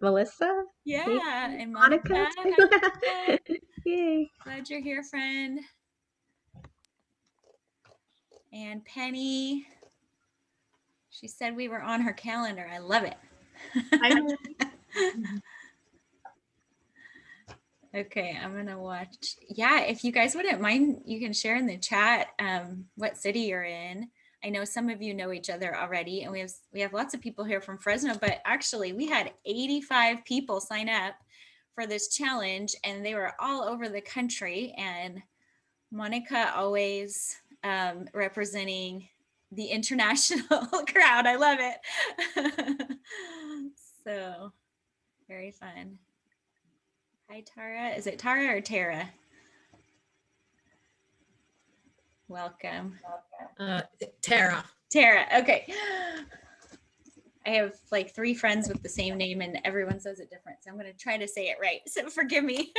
Melissa. Yeah, and Monica. Monica. Yay. Glad you're here, friend. And Penny. She said we were on her calendar. I love it. Okay, I'm gonna watch. Yeah, if you guys wouldn't mind, you can share in the chat what city you're in. I know some of you know each other already, and we have lots of people here from Fresno, but actually we had 85 people sign up for this challenge, and they were all over the country. And Monica always representing the international crowd. I love it. So very fun. Hi, Tara. Is it Tara or Tara? Welcome. Tara. Tara. Okay. I have like 3 friends with the same name and everyone says it different. So I'm going to try to say it right. So forgive me.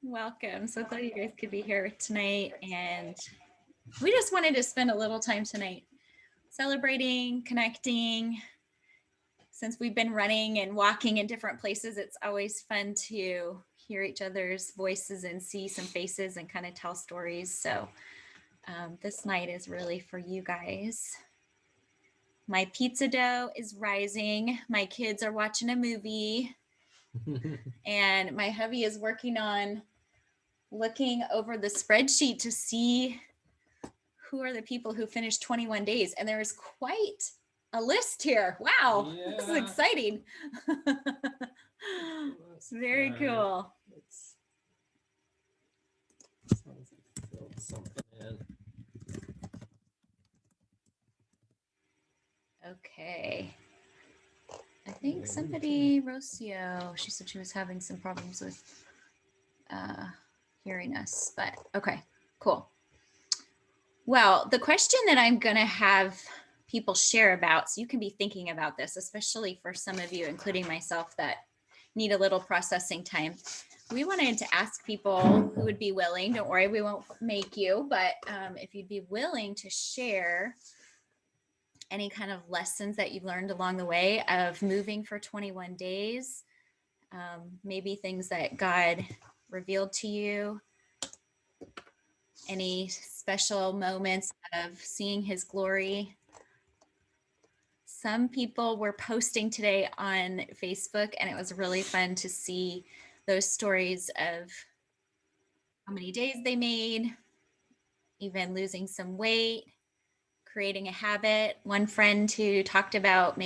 Welcome. So glad you guys could be here tonight. And we just wanted to spend a little time tonight celebrating, connecting. Since we've been running and walking in different places, it's always fun to hear each other's voices and see some faces and kind of tell stories. So this night is really for you guys. My pizza dough is rising. My kids are watching a movie. And my hubby is working on looking over the spreadsheet to see who are the people who finished 21 days. And there is quite a list here. Wow, yeah. This is exciting. It's very cool. Okay. I think somebody, Rocio, she said she was having some problems with hearing us, but okay, cool. Well, the question that I'm going to have people share about, so you can be thinking about this, especially for some of you, including myself, that need a little processing time. We wanted to ask people who would be willing, don't worry, we won't make you, but if you'd be willing to share any kind of lessons that you've learned along the way of moving for 21 days, maybe things that God revealed to you, any special moments of seeing his glory. Some people were posting today on Facebook, and it was really fun to see those stories of how many days they made, even losing some weight, creating a habit. One friend who talked about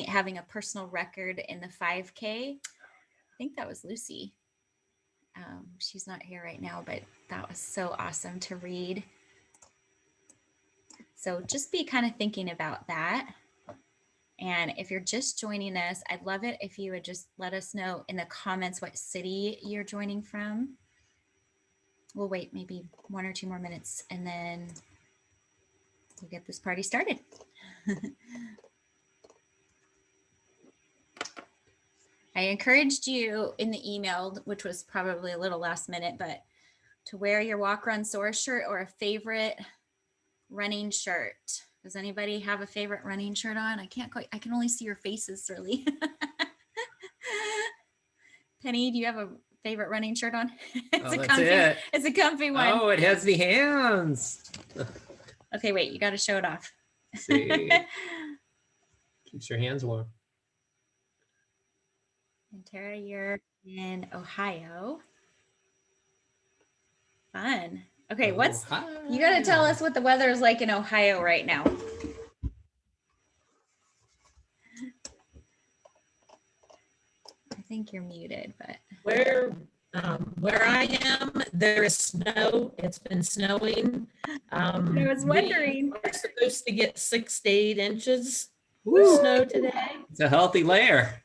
having a personal record in the 5K. I think that was Lucy. She's not here right now, but that was so awesome to read. So just be kind of thinking about that. And if you're just joining us, I'd love it if you would just let us know in the comments what city you're joining from. We'll wait maybe 1 or 2 more minutes and then we'll get this party started. I encouraged you in the email, which was probably a little last minute, but to wear your Walk, Run, Soar shirt or a favorite running shirt. Does anybody have a favorite running shirt on? I can only see your faces really. Penny, do you have a favorite running shirt on? It's a comfy one. Oh, it has the hands. Okay, wait, you got to show it off. See. Keeps your hands warm. And Tara, you're in Ohio. Fun. Okay, you got to tell us what the weather is like in Ohio right now. I think you're muted, but where I am, there is snow. It's been snowing. I was wondering. We're supposed to get 6 to 8 inches of snow today. It's a healthy layer.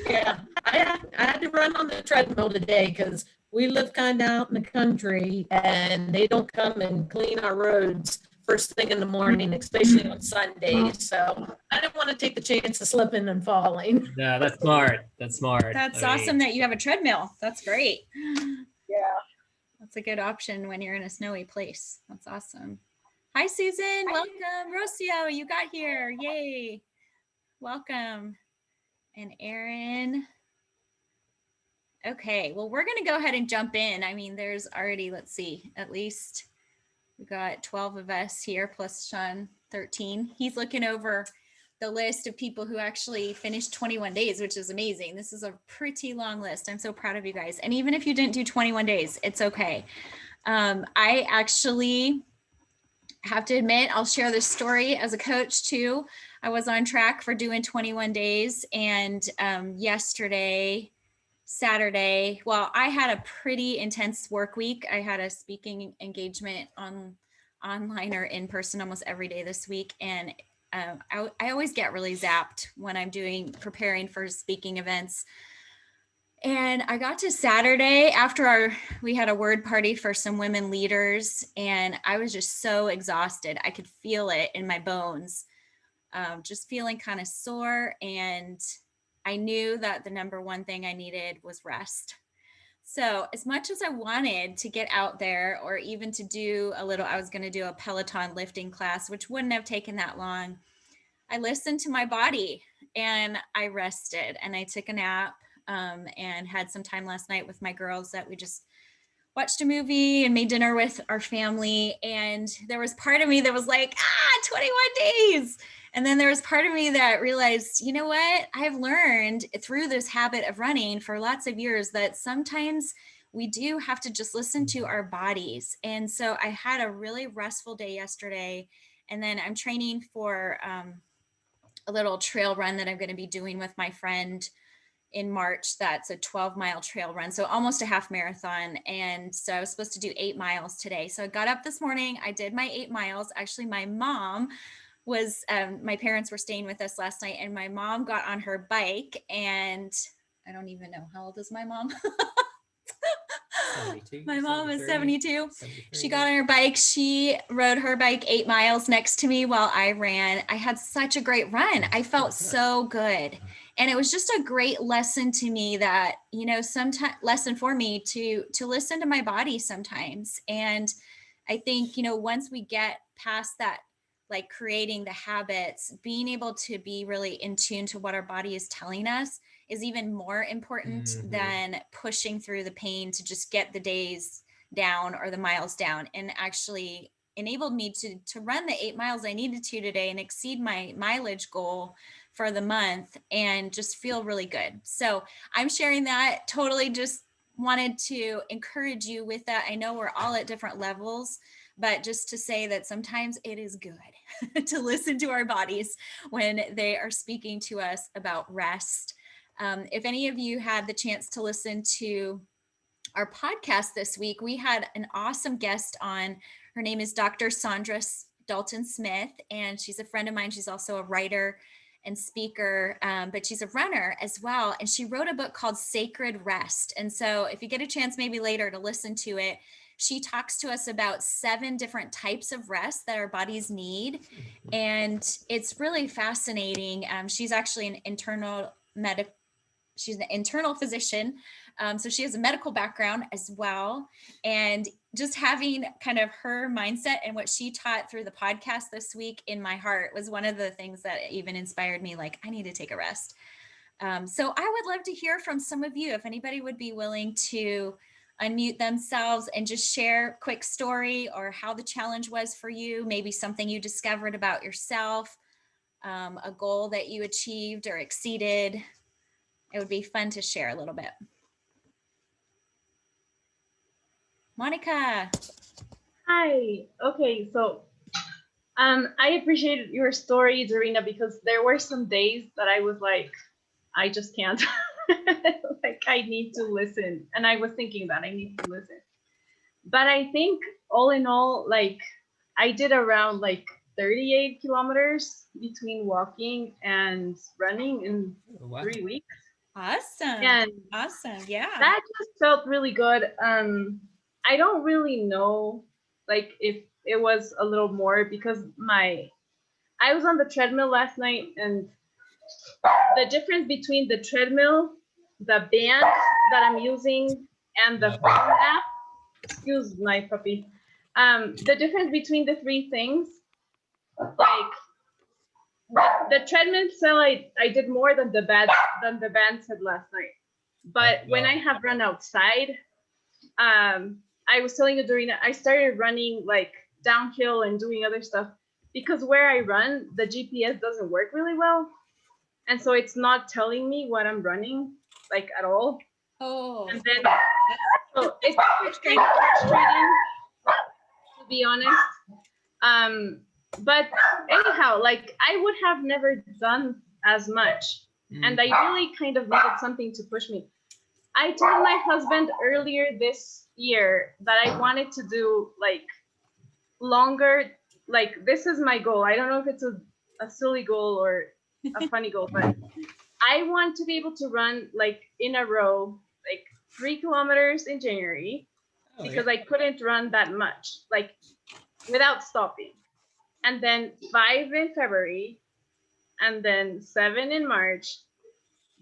Yeah, I had to run on the treadmill today because we live kind of out in the country and they don't come and clean our roads first thing in the morning, especially on Sundays. So I didn't want to take the chance of slipping and falling. Yeah, that's smart. That's smart. That's awesome that you have a treadmill. That's great. Yeah. That's a good option when you're in a snowy place. That's awesome. Hi, Susan. Welcome. Rocio, you got here. Yay. welcome. And Erin. Okay, well, we're going to go ahead and jump in. I mean, there's already, let's see, at least we got 12 of us here, plus Sean, 13. He's looking over the list of people who actually finished 21 days, which is amazing. This is a pretty long list. I'm so proud of you guys. And even if you didn't do 21 days, it's okay. I actually have to admit, I'll share this story as a coach too. I was on track for doing 21 days, and yesterday, Saturday, well, I had a pretty intense work week. I had a speaking engagement online or in person almost every day this week, and I always get really zapped when I'm preparing for speaking events. And I got to Saturday after we had a word party for some women leaders, and I was just so exhausted. I could feel it in my bones, just feeling kind of sore. And I knew that the number one thing I needed was rest. So as much as I wanted to get out there, or even to do I was going to do a Peloton lifting class, which wouldn't have taken that long. I listened to my body and I rested, and I took a nap. And had some time last night with my girls that we just watched a movie and made dinner with our family. And there was part of me that was like, 21 days. And then there was part of me that realized, you know what? I've learned through this habit of running for lots of years that sometimes we do have to just listen to our bodies. And so I had a really restful day yesterday. And then I'm training for a little trail run that I'm going to be doing with my friend in March. That's a 12-mile trail run, so almost a half marathon. And so I was supposed to do 8 miles today. So I got up this morning, I did my 8 miles. Actually, my mom was, my parents were staying with us last night, and my mom got on her bike, and I don't even know, how old is my mom? 72, my mom is 72. 73. She got on her bike. She rode her bike 8 miles next to me while I ran. I had such a great run. I felt so good. And it was just a great lesson to me that, sometimes lesson for me to listen to my body sometimes. And I think, once we get past that, like creating the habits, being able to be really in tune to what our body is telling us is even more important than pushing through the pain to just get the days down or the miles down, and actually enabled me to run the 8 miles I needed to today and exceed my mileage goal for the month and just feel really good. So I'm sharing that. Totally just wanted to encourage you with that. I know we're all at different levels, but just to say that sometimes it is good to listen to our bodies when they are speaking to us about rest. If any of you had the chance to listen to our podcast this week, we had an awesome guest on. Her name is Dr. Sandra Dalton Smith, and she's a friend of mine. She's also a writer and speaker, but she's a runner as well. And she wrote a book called Sacred Rest. And so if you get a chance maybe later to listen to it, she talks to us about 7 different types of rest that our bodies need. And it's really fascinating. She's actually an she's an internal physician. So she has a medical background as well. And just having kind of her mindset and what she taught through the podcast this week in my heart was one of the things that even inspired me, like, I need to take a rest. So I would love to hear from some of you, if anybody would be willing to unmute themselves and just share a quick story or how the challenge was for you, maybe something you discovered about yourself, a goal that you achieved or exceeded. It would be fun to share a little bit. Monica. Hi. Okay, so I appreciated your story, Zarina, because there were some days that I was like, I just can't. Like, I need to listen. And I was thinking that I need to listen. But I think all in all, like, I did around like 38 kilometers between walking and running in 3 weeks. Awesome. And awesome. Yeah. That just felt really good. I don't really know, like, if it was a little more, because I was on the treadmill last night, and the difference between the treadmill, the band that I'm using, and the phone app, excuse my puppy, the difference between the 3 things, like, The treadmill cell, I did more than the band said last night. But when I have run outside, I was telling you during that I started running like downhill and doing other stuff because where I run, the GPS doesn't work really well. And so it's not telling me what I'm running like at all. Oh, And then so it's kind of frustrating, to be honest. But anyhow, like I would have never done as much. And I really kind of needed something to push me. I told my husband earlier this year that I wanted to do like longer, like this is my goal. I don't know if it's a silly goal or a funny goal, but I want to be able to run like in a row, like 3 kilometers in January, because I couldn't run that much, like without stopping. And then 5 in February, and then 7 in March.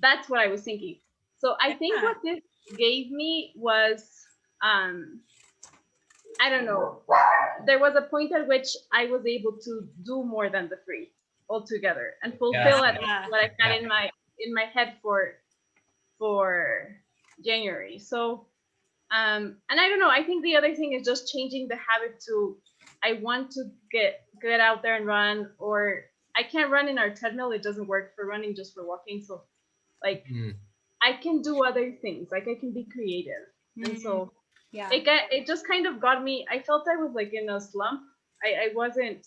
That's what I was thinking. So I think what this gave me was, I don't know, there was a point at which I was able to do more than the 3 altogether and fulfill at what I had in my head for January. So, and I don't know, I think the other thing is just changing the habit to, I want to get out there and run, or I can't run in our treadmill. It doesn't work for running, just for walking. So like I can do other things, like I can be creative. And so it just kind of got me, I felt I was like in a slump. I wasn't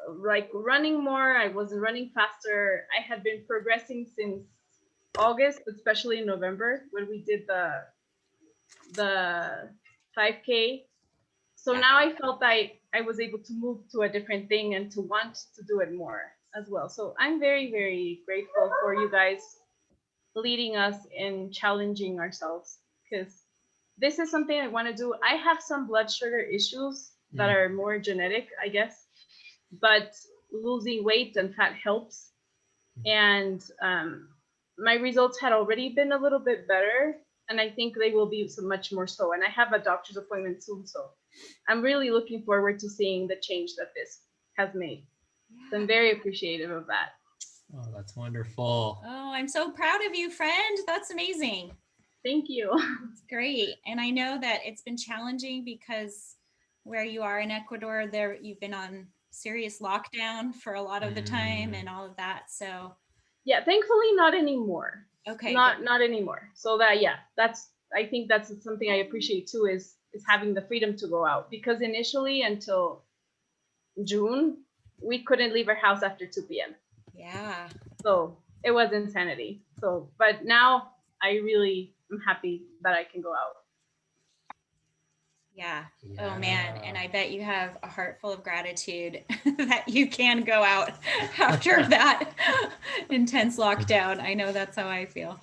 like running more, I wasn't running faster. I had been progressing since August, especially in November when we did the 5K. So now I felt I was able to move to a different thing and to want to do it more as well. So I'm very, very grateful for you guys leading us in challenging ourselves, because this is something I want to do. I have some blood sugar issues that are more genetic, I guess, but losing weight and fat helps. And my results had already been a little bit better, and I think they will be so much more so. And I have a doctor's appointment soon, so I'm really looking forward to seeing the change that this has made. So I'm very appreciative of that. Oh, that's wonderful. Oh, I'm so proud of you, friend. That's amazing. Thank you. It's great. And I know that it's been challenging because where you are in Ecuador, there you've been on serious lockdown for a lot of the time and all of that. So yeah, thankfully not anymore. Okay. Not anymore. So that, yeah, I think that's something I appreciate too, is having the freedom to go out, because initially until June, we couldn't leave our house after 2 p.m. Yeah. So it was insanity. So, but now I really am happy that I can go out. Yeah. Oh man. And I bet you have a heart full of gratitude that you can go out after that intense lockdown. I know that's how I feel.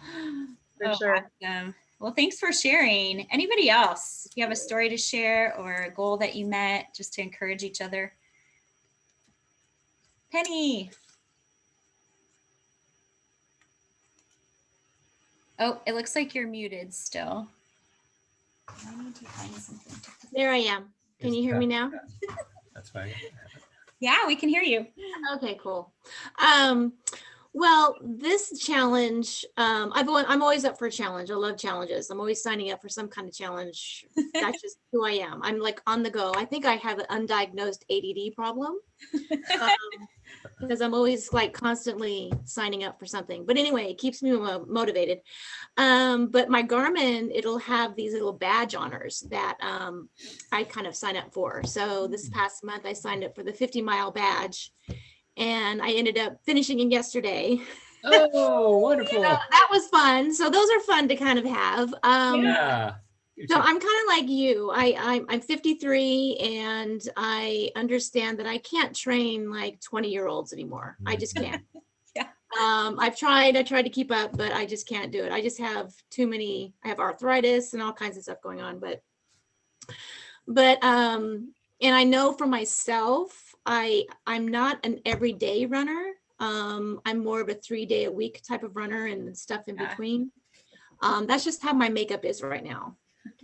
For sure. Awesome. Well, thanks for sharing. Anybody else? If you have a story to share or a goal that you met, just to encourage each other. Penny. Oh, it looks like you're muted still. I need to find something. There I am. Can you hear me now? That's fine. Yeah, we can hear you. Okay, cool. Well, this challenge, I'm always up for a challenge. I love challenges. I'm always signing up for some kind of challenge. That's just who I am. I'm like on the go. I think I have an undiagnosed ADD problem, because I'm always like constantly signing up for something. But anyway, it keeps me motivated. But my Garmin, it'll have these little badge honors that I kind of sign up for. So this past month, I signed up for the 50-mile badge. And I ended up finishing it yesterday. Oh, wonderful. That was fun. So those are fun to kind of have. Yeah. So I'm kind of like you. I'm 53 and I understand that I can't train like 20-year-olds anymore. I just can't. Yeah. I tried to keep up, but I just can't do it. I just have too many, I have arthritis and all kinds of stuff going on, but and I know for myself, I'm not an everyday runner. I'm more of a 3-day-a-week type of runner and stuff in between. That's just how my makeup is right now.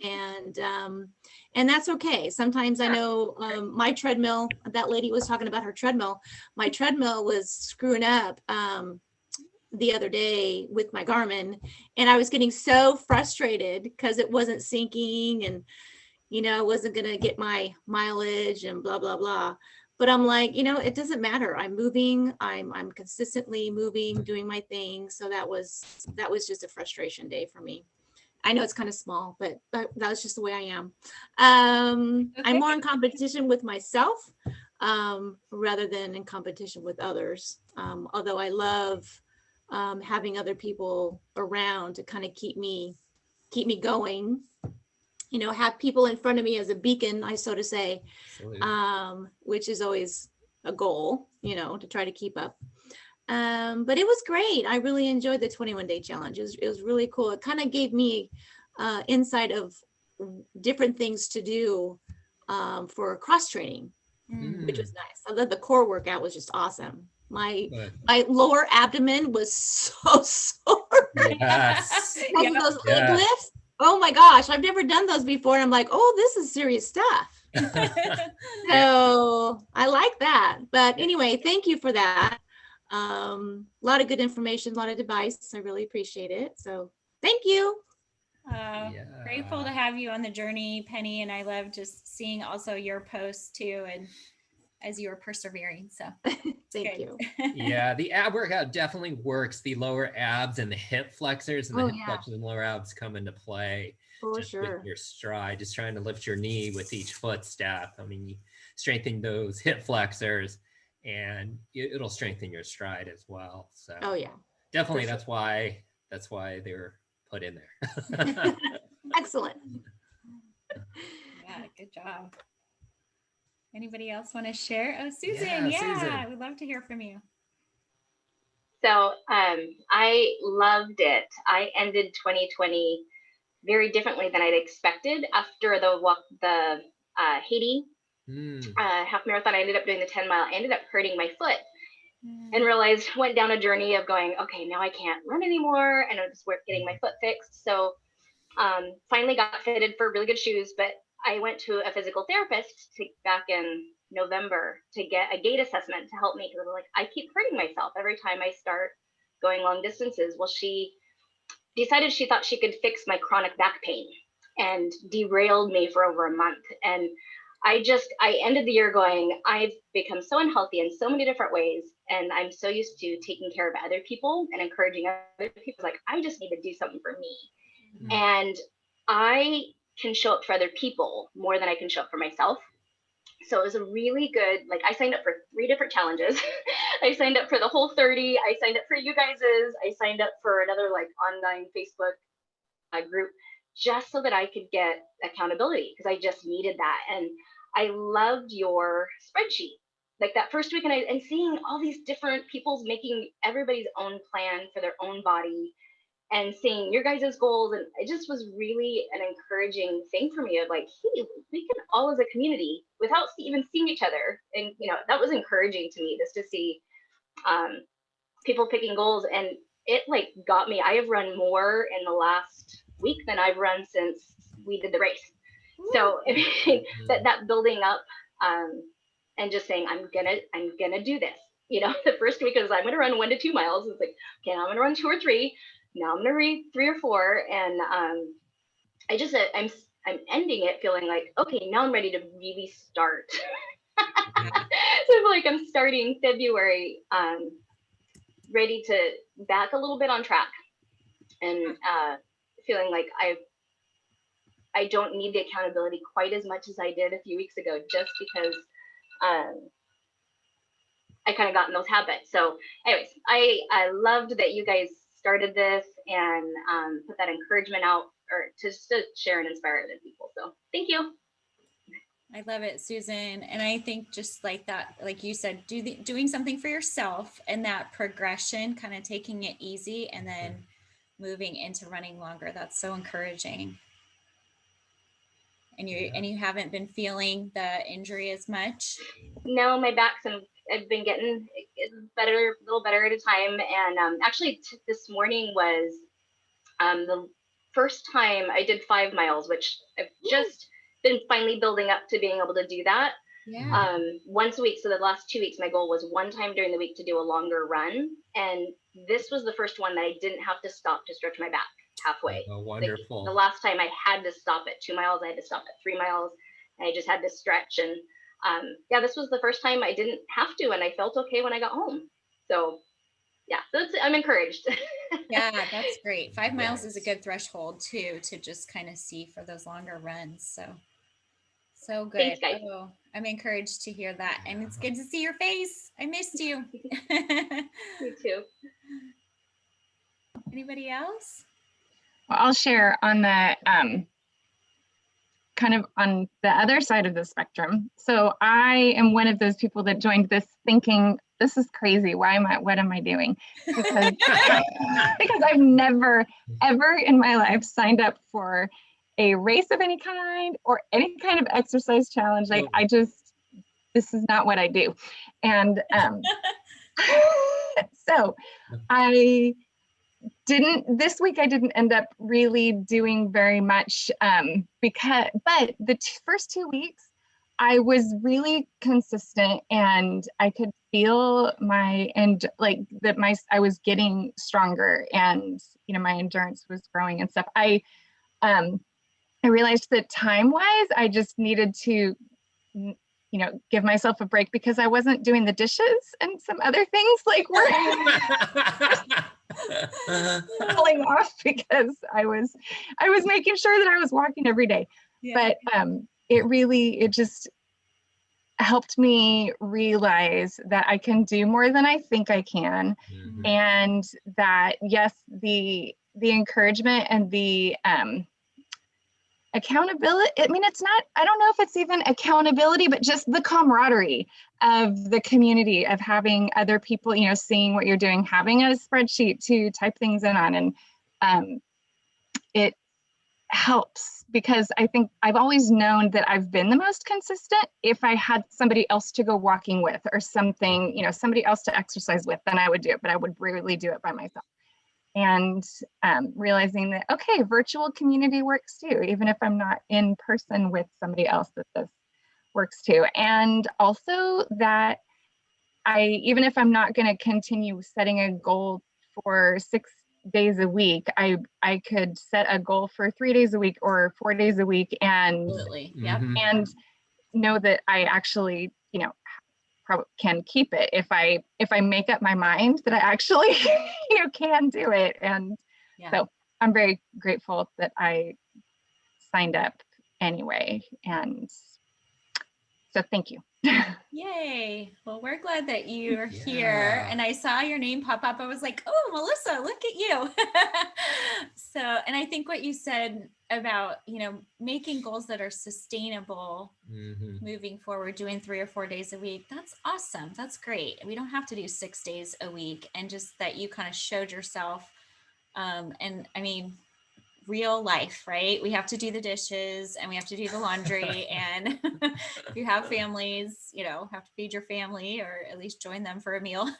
And that's okay. Sometimes I know my treadmill, that lady was talking about her treadmill. My treadmill was screwing up the other day with my Garmin, and I was getting so frustrated because it wasn't syncing, and I wasn't going to get my mileage and blah, blah, blah. But I'm like, it doesn't matter. I'm moving. I'm consistently moving, doing my thing. So that was just a frustration day for me. I know it's kind of small, but that's just the way I am. I'm more in competition with myself rather than in competition with others. Although I love having other people around to kind of keep me going. Have people in front of me as a beacon, I so to say, which is always a goal, to try to keep up. But it was great. I really enjoyed the 21-day challenge. It was really cool. It kind of gave me insight of different things to do for cross training, which was nice. I love the core workout, was just awesome. My lower abdomen was so sore. Yes. Those leg lifts. Oh my gosh, I've never done those before. And I'm like, oh, this is serious stuff. So I like that. But anyway, thank you for that. A lot of good information, a lot of advice. I really appreciate it. So thank you. Grateful to have you on the journey, Penny. And I love just seeing also your posts too, and as you are persevering. So thank you. Yeah, the ab workout definitely works. The lower abs and the hip flexors and the hip flexors and lower abs come into play. For just sure. With your stride, just trying to lift your knee with each footstep. I mean, you strengthen those hip flexors and it'll strengthen your stride as well. So definitely that's why they were put in there. Excellent. Yeah, good job. Anybody else want to share? Oh, Susan, Susan. we'd love to hear from you. So I loved it. I ended 2020 very differently than I'd expected. After the Haiti half marathon, I ended up doing the 10-mile. I ended up hurting my foot and went down a journey of going, okay, now I can't run anymore. And I was getting my foot fixed. So finally got fitted for really good shoes, but I went to a physical therapist back in November to get a gait assessment to help me, because I keep hurting myself every time I start going long distances. Well, she decided she thought she could fix my chronic back pain and derailed me for over a month. And I ended the year going, I've become so unhealthy in so many different ways. And I'm so used to taking care of other people and encouraging other people. I just need to do something for me. And I can show up for other people more than I can show up for myself. So it was a really good, I signed up for 3 different challenges. I signed up for the whole 30. I signed up for you guys's. I signed up for another online Facebook group just so that I could get accountability, because I just needed that. And I loved your spreadsheet. That first week, and seeing all these different people's making everybody's own plan for their own body, and seeing your guys' goals. And it just was really an encouraging thing for me of hey, we can all as a community, without even seeing each other. And, that was encouraging to me, just to see people picking goals. And it got me. I have run more in the last week than I've run since we did the race. So that building up and just saying, I'm gonna do this. The first week was, I'm gonna run 1 to 2 miles. It's okay, now I'm gonna run 2 or 3. Now I'm gonna read 3 or 4, and I'm ending it feeling okay, now I'm ready to really start. So I feel I'm starting February, ready to back a little bit on track, and feeling I don't need the accountability quite as much as I did a few weeks ago, just because I kind of got in those habits. So anyways, I loved that you guys started this and put that encouragement out, or to share and inspire other people. So thank you. I love it, Susan. And I think just that, like you said, doing something for yourself, and that progression, kind of taking it easy and then moving into running longer. That's so encouraging. And you haven't been feeling the injury as much? No, my back's I've been getting better, a little better at a time. And actually this morning was the first time I did 5 miles, which I've just been finally building up to being able to do that. Yeah. Once a week. So the last 2 weeks, my goal was one time during the week to do a longer run. And this was the first one that I didn't have to stop to stretch my back halfway. Oh, wonderful. Like, the last time I had to stop at 2 miles, I had to stop at 3 miles. And I just had to stretch. And yeah, this was the first time I didn't have to. And I felt okay when I got home. So yeah, I'm encouraged. Yeah, that's great. 5 miles is a good threshold too, to just kind of see for those longer runs. So good. Thanks, guys. Oh, I'm encouraged to hear that. And it's good to see your face. I missed you. Me too. Anybody else? Well, I'll share on the kind of on the other side of the spectrum. So I am one of those people that joined this thinking, this is crazy. What am I doing? Because, because I've never, ever in my life signed up for a race of any kind or any kind of exercise challenge. Like this is not what I do. And so this week I didn't end up really doing very much but the first 2 weeks I was really consistent and I could feel I was getting stronger and, my endurance was growing and stuff. I realized that time-wise, I just needed to, give myself a break because I wasn't doing the dishes and some other things like were falling off because I was making sure that I was walking every day. Yeah. But it just helped me realize that I can do more than I think I can. Mm-hmm. And that, yes, the encouragement and the accountability, I mean, I don't know if it's even accountability, but just the camaraderie of the community, of having other people, seeing what you're doing, having a spreadsheet to type things in on. And it helps because I think I've always known that I've been the most consistent if I had somebody else to go walking with or something, somebody else to exercise with, then I would do it, but I would rarely do it by myself. And realizing that, okay, virtual community works too, even if I'm not in person with somebody else, that this works too. And also that even if I'm not going to continue setting a goal for 6 days a week, I could set a goal for 3 days a week or 4 days a week and, and know that I actually, probably can keep it if I make up my mind that I actually can do it. And so I'm very grateful that I signed up anyway, and so thank you. Yay. Well, we're glad that you're here, and I saw your name pop up. I was like, oh, Melissa, look at you. So, and I think what you said about, making goals that are sustainable moving forward, doing 3 or 4 days a week, that's awesome. That's great. We don't have to do 6 days a week, and just that you kind of showed yourself. And I mean, real life, right? We have to do the dishes and we have to do the laundry. And if you have families, have to feed your family or at least join them for a meal.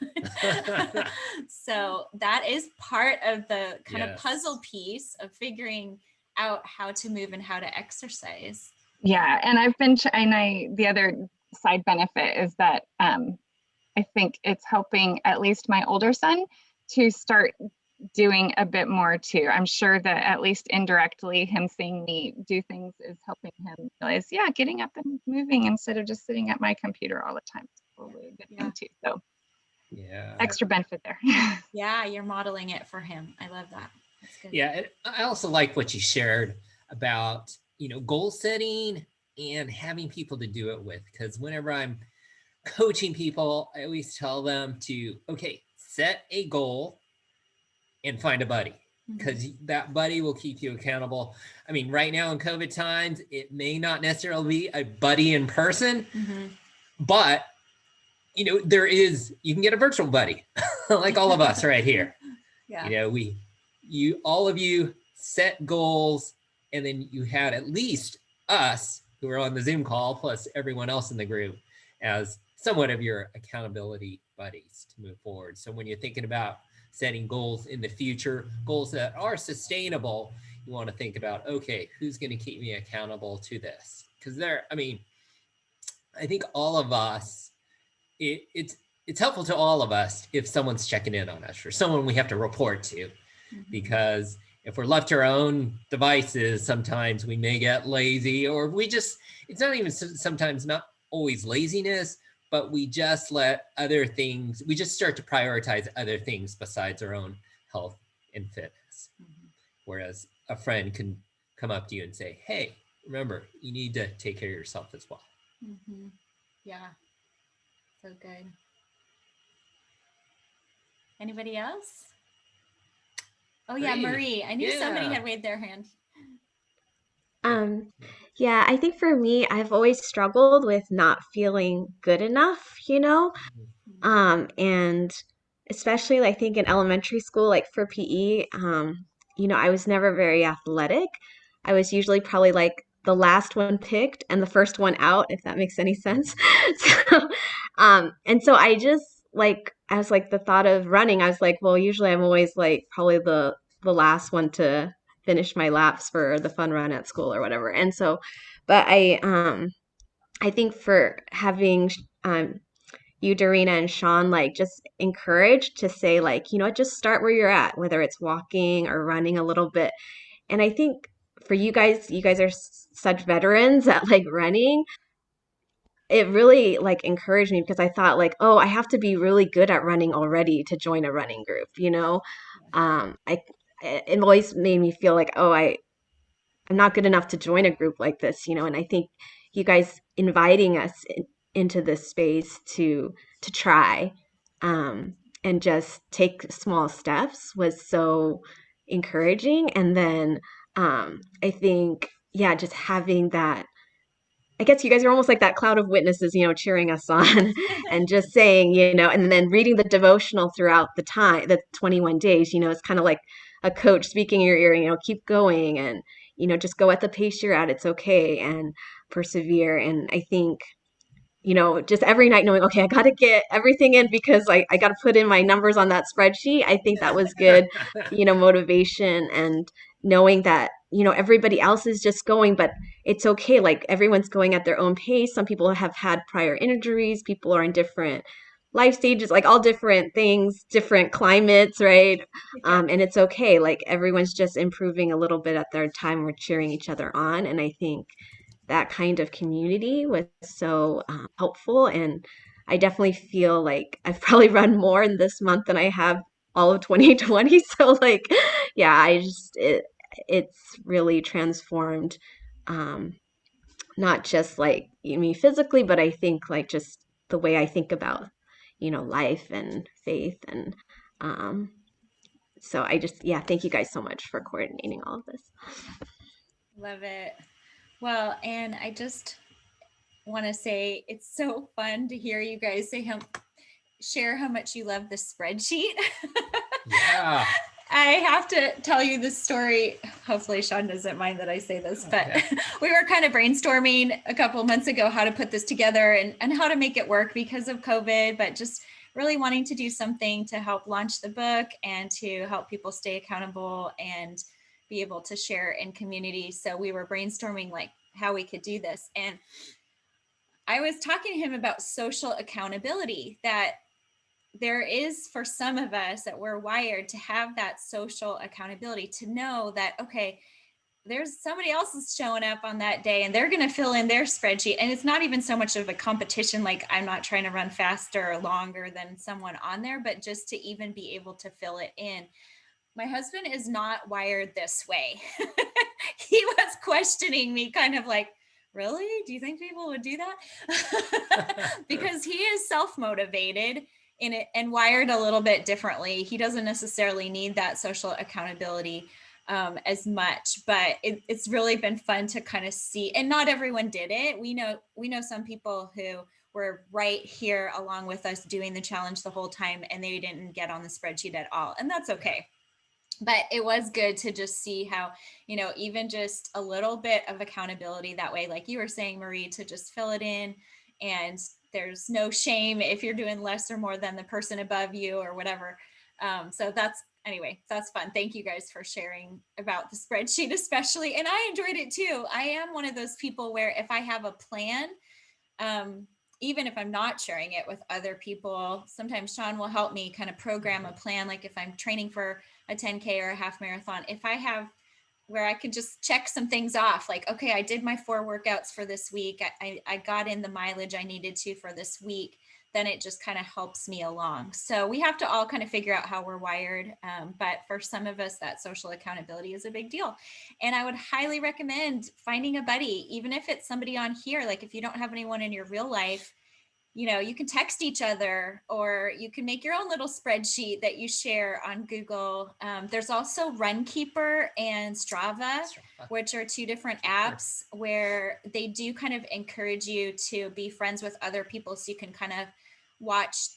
So that is part of the kind of puzzle piece of figuring out how to move and how to exercise. Yeah. And the other side benefit is that I think it's helping at least my older son to start doing a bit more too. I'm sure that at least indirectly him seeing me do things is helping him realize, getting up and moving instead of just sitting at my computer all the time is probably a good thing too. So extra benefit there. Yeah, you're modeling it for him. I love that. That's good. Yeah, and I also like what you shared about, goal setting and having people to do it with, because whenever I'm coaching people, I always tell them to, set a goal and find a buddy, because that buddy will keep you accountable. I mean, right now in COVID times, it may not necessarily be a buddy in person, but you can get a virtual buddy like all of us right here. All of you set goals, and then you had at least us who are on the Zoom call plus everyone else in the group as somewhat of your accountability buddies to move forward. So when you're thinking about setting goals in the future, goals that are sustainable, you want to think about, okay, who's going to keep me accountable to this? Because I think all of us, it's helpful to all of us if someone's checking in on us or someone we have to report to, because if we're left to our own devices, sometimes we may get lazy, or it's not even sometimes not always laziness, but we just let other things, we just start to prioritize other things besides our own health and fitness. Whereas a friend can come up to you and say, hey, remember, you need to take care of yourself as well. Yeah, so good. Anybody else? Oh yeah, Marie. I knew somebody had waved their hand. Yeah, I think for me, I've always struggled with not feeling good enough, and especially I think in elementary school, like for PE, I was never very athletic. I was usually probably like the last one picked and the first one out, if that makes any sense. So, and so I just as like the thought of running, I was like, well, usually I'm always like probably the last one to finish my laps for the fun run at school or whatever. And so, but I think for having you, Darina, and Sean, like just encouraged to say, like, just start where you're at, whether it's walking or running a little bit. And I think for you guys are such veterans at like running. It really like encouraged me because I thought like, oh, I have to be really good at running already to join a running group, it always made me feel like, oh, I'm not good enough to join a group like this, and I think you guys inviting us into this space to try and just take small steps was so encouraging. And then I think, yeah, just having that, I guess you guys are almost like that cloud of witnesses, cheering us on and just saying, and then reading the devotional throughout the 21 days, it's kind of like a coach speaking in your ear, keep going and, just go at the pace you're at. It's okay, and persevere. And I think, just every night knowing, okay, I got to get everything in because I got to put in my numbers on that spreadsheet. I think that was good, motivation, and knowing that, everybody else is just going, but it's okay. Like everyone's going at their own pace. Some people have had prior injuries. People are in different life stages, like all different things, different climates, right? And it's okay. Like everyone's just improving a little bit at their time. We're cheering each other on. And I think that kind of community was so helpful. And I definitely feel like I've probably run more in this month than I have all of 2020. So like, yeah, it's really transformed, not just like me physically, but I think like just the way I think about, life and faith. And so I just, yeah, thank you guys so much for coordinating all of this. Love it. Well, and I just want to say it's so fun to hear you guys share how much you love the spreadsheet. Yeah. I have to tell you this story. Hopefully Sean doesn't mind that I say this, but we were kind of brainstorming a couple of months ago how to put this together and how to make it work because of COVID, but just really wanting to do something to help launch the book and to help people stay accountable and be able to share in community. So we were brainstorming like how we could do this. And I was talking to him about social accountability, that there is, for some of us, that we're wired to have that social accountability, to know that, okay, there's somebody else is showing up on that day and they're going to fill in their spreadsheet. And it's not even so much of a competition. Like I'm not trying to run faster or longer than someone on there, but just to even be able to fill it in. My husband is not wired this way. He was questioning me, kind of like, really? Do you think people would do that? Because he is self-motivated in it and wired a little bit differently. He doesn't necessarily need that social accountability as much, but it's really been fun to kind of see. And not everyone did it. We know some people who were right here along with us doing the challenge the whole time, and they didn't get on the spreadsheet at all, and that's okay. But it was good to just see how, even just a little bit of accountability that way, like you were saying, Marie, to just fill it in. And there's no shame if you're doing less or more than the person above you or whatever. So that's anyway, that's fun. Thank you guys for sharing about the spreadsheet, especially. And I enjoyed it too. I am one of those people where if I have a plan, even if I'm not sharing it with other people, sometimes Sean will help me kind of program a plan. Like if I'm training for a 10K or a half marathon, if I have where I could just check some things off, like, okay, I did my 4 workouts for this week. I got in the mileage I needed to for this week. Then it just kind of helps me along. So we have to all kind of figure out how we're wired. But for some of us, that social accountability is a big deal. And I would highly recommend finding a buddy, even if it's somebody on here. Like if you don't have anyone in your real life, you know, you can text each other, or you can make your own little spreadsheet that you share on Google. There's also Runkeeper and Strava, which are 2 different apps where they do kind of encourage you to be friends with other people, so you can kind of watch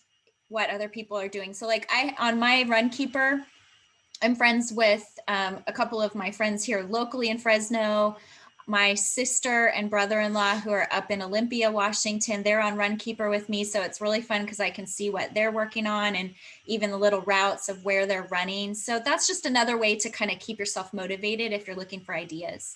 what other people are doing. So like on my Runkeeper, I'm friends with a couple of my friends here locally in Fresno. My sister and brother-in-law who are up in Olympia, Washington, they're on Runkeeper with me. So it's really fun because I can see what they're working on and even the little routes of where they're running. So that's just another way to kind of keep yourself motivated if you're looking for ideas.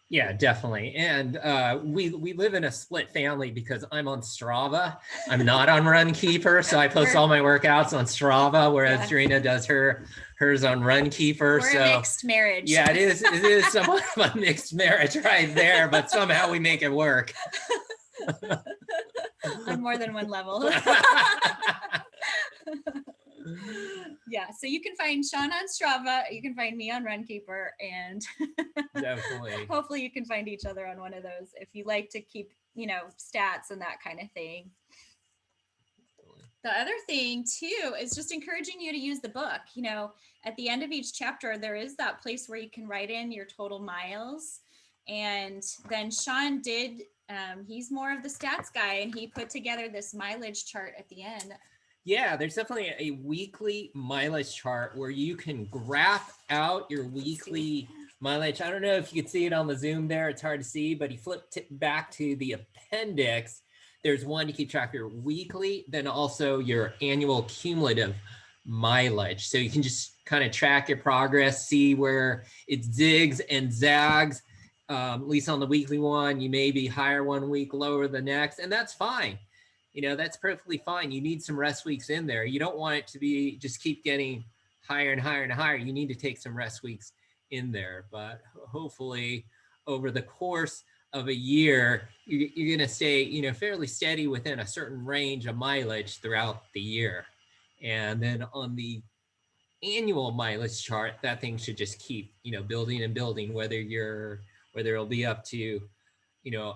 Yeah, definitely. And we live in a split family because I'm on Strava. I'm not on Runkeeper. So I post all my workouts on Strava, whereas Serena does hers on Runkeeper. We're a mixed marriage. Yeah, it is somewhat of a mixed marriage right there, but somehow we make it work. On more than one level. Yeah, so you can find Sean on Strava, you can find me on Runkeeper, and definitely hopefully you can find each other on one of those if you like to keep, you know, stats and that kind of thing. The other thing too is just encouraging you to use the book. You know, at the end of each chapter, there is that place where you can write in your total miles. And then Sean did, he's more of the stats guy, and he put together this mileage chart at the end. Yeah, there's definitely a weekly mileage chart where you can graph out your weekly mileage. I don't know if you can see it on the Zoom there. It's hard to see, but he flipped it back to the appendix. There's one to keep track of your weekly, then also your annual cumulative mileage. So you can just kind of track your progress, see where it zigs and zags. At least on the weekly one, you may be higher one week, lower the next, and that's fine. You know, that's perfectly fine. You need some rest weeks in there. You don't want it to be just keep getting higher and higher and higher. You need to take some rest weeks in there. But hopefully over the course of a year, you're going to stay, you know, fairly steady within a certain range of mileage throughout the year. And then on the annual mileage chart, that thing should just keep, you know, building and building, whether it'll be up to, you know,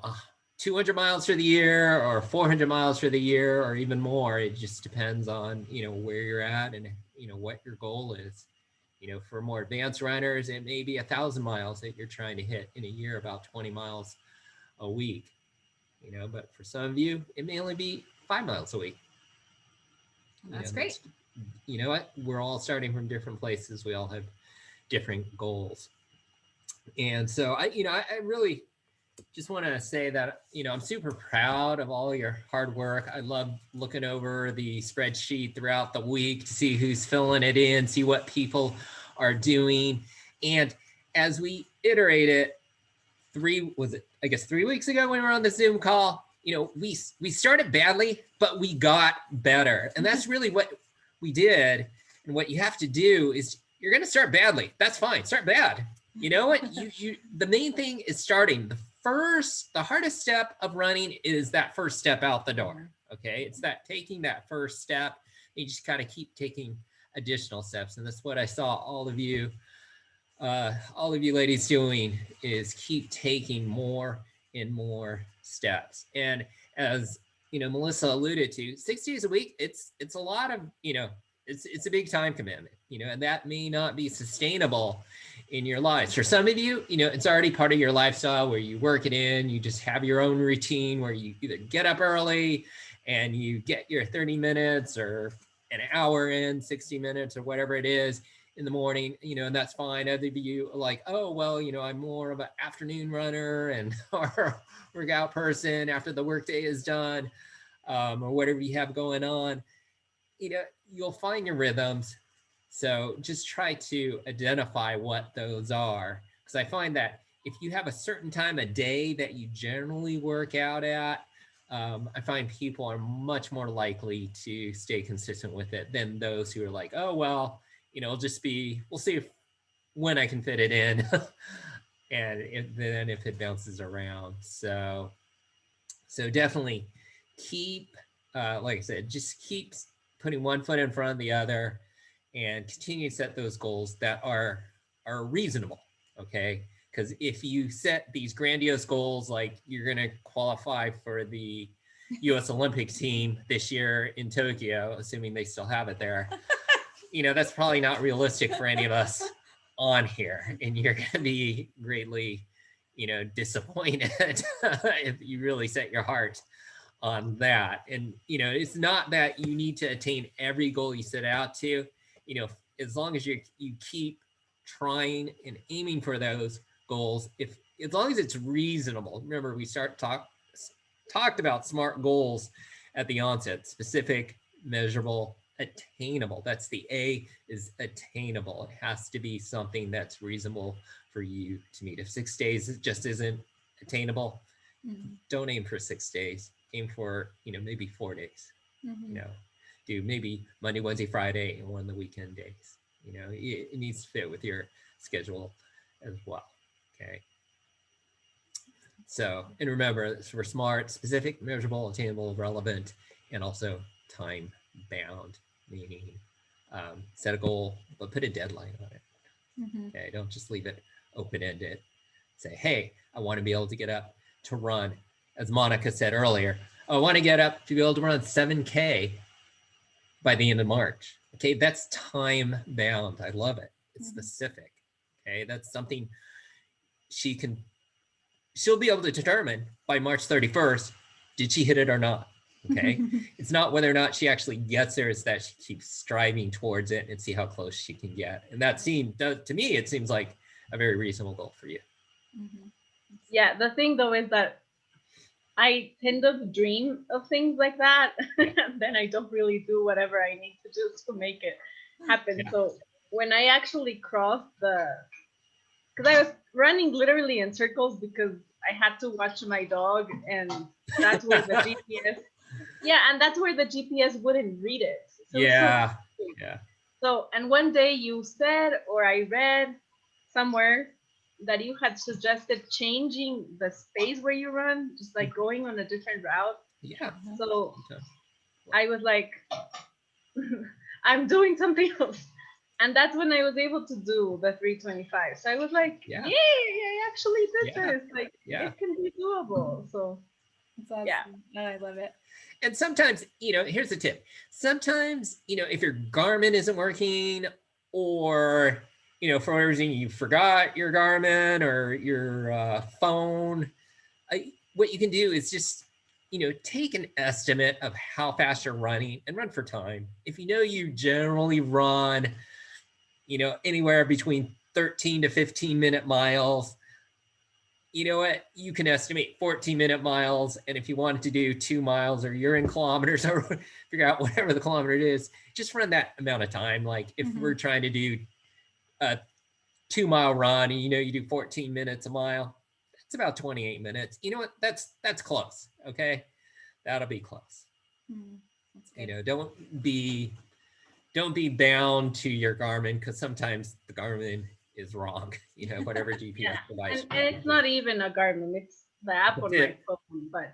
200 miles for the year or 400 miles for the year or even more. It just depends on, you know, where you're at and, you know, what your goal is. You know, for more advanced runners, it may be 1,000 miles that you're trying to hit in a year, about 20 miles a week, you know, but for some of you, it may only be 5 miles a week. That's great. You know what? We're all starting from different places. We all have different goals. And so I really just want to say that, you know, I'm super proud of all your hard work. I love looking over the spreadsheet throughout the week to see who's filling it in, see what people are doing. And as we iterate it, 3 weeks ago when we were on the Zoom call, you know, we started badly, but we got better. And that's really what we did. And what you have to do is you're going to start badly. That's fine. Start bad. You know what? The main thing is starting. The hardest step of running is that first step out the door. Okay. It's that taking that first step. You just kind of keep taking additional steps. And that's what I saw all of you ladies doing, is keep taking more and more steps. And as you know, Melissa alluded to, 6 days a week, it's a lot of, you know, it's a big time commitment, you know, and that may not be sustainable in your lives. For some of you, you know, it's already part of your lifestyle where you work it in, you just have your own routine where you either get up early and you get your 30 minutes or an hour in, 60 minutes or whatever it is in the morning, you know, and that's fine. Other of you are like, oh, well, you know, I'm more of an afternoon runner and or workout person after the workday is done, or whatever you have going on. you'll find your rhythms. So just try to identify what those are. Because I find that if you have a certain time of day that you generally work out at, I find people are much more likely to stay consistent with it than those who are like, oh, well, it'll just be, we'll see when I can fit it in. And then if it bounces around. So definitely keep, like I said, just keep putting one foot in front of the other and continue to set those goals that are reasonable, okay? Because if you set these grandiose goals, like you're gonna qualify for the US Olympic team this year in Tokyo, assuming they still have it there, that's probably not realistic for any of us on here. And you're gonna be greatly, disappointed if you really set your heart on that. And, it's not that you need to attain every goal you set out to, as long as you keep trying and aiming for those goals, as long as it's reasonable. Remember, we talked about SMART goals at the onset: specific, measurable, attainable. That's the A, is attainable. It has to be something that's reasonable for you to meet. If 6 days just isn't attainable, don't aim for 6 days. Aim for, maybe 4 days. Do maybe Monday, Wednesday, Friday, and one of the weekend days. It needs to fit with your schedule as well. Okay. So, and remember, we're SMART: specific, measurable, attainable, relevant, and also time bound, meaning set a goal, but put a deadline on it. Okay. Don't just leave it open-ended. Say, hey, I want to be able to get up to run, as Monica said earlier, I want to get up to be able to run 7K by the end of March. Okay, that's time bound. I love it. It's specific. Okay, that's something she'll be able to determine by March 31st, did she hit it or not? Okay, it's not whether or not she actually gets there, it's that she keeps striving towards it and see how close she can get. And that to me, it seems like a very reasonable goal for you. Yeah, the thing though is that I tend to dream of things like that, and then I don't really do whatever I need to do to make it happen. Yeah. So when I actually crossed because I was running literally in circles because I had to watch my dog, and that's where the GPS, and that's where the GPS wouldn't read it. So yeah. So, and one day you said, or I read somewhere, that you had suggested changing the space where you run, just like going on a different route. Yeah. So I was like, I'm doing something else. And that's when I was able to do the 325. So I was like, yay, I actually did this. Like, it can be doable. So awesome. I love it. And sometimes, here's the tip. Sometimes, if your Garmin isn't working, or for whatever reason you forgot your Garmin or your phone, what you can do is just, take an estimate of how fast you're running and run for time. If you generally run, anywhere between 13 to 15 minute miles, you know what, you can estimate 14-minute miles. And if you wanted to do 2 miles, or you're in kilometers, or figure out whatever the kilometer it is, just run that amount of time. Like if we're trying to do a 2-mile run, and you do 14 minutes a mile, it's about 28 minutes. You know what, that's close. Okay, that'll be close. Don't be bound to your Garmin, because sometimes the Garmin is wrong, whatever GPS device. And it's not even a Garmin, it's the app on my phone, but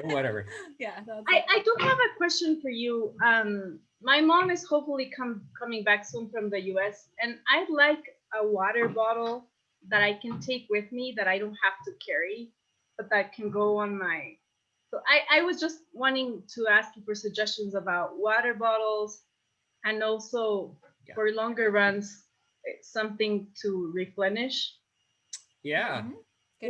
whatever. I do have a question for you. My mom is hopefully coming back soon from the US, and I'd like a water bottle that I can take with me, that I don't have to carry, but that can go on my. So I was just wanting to ask you for suggestions about water bottles, and also for longer runs, something to replenish.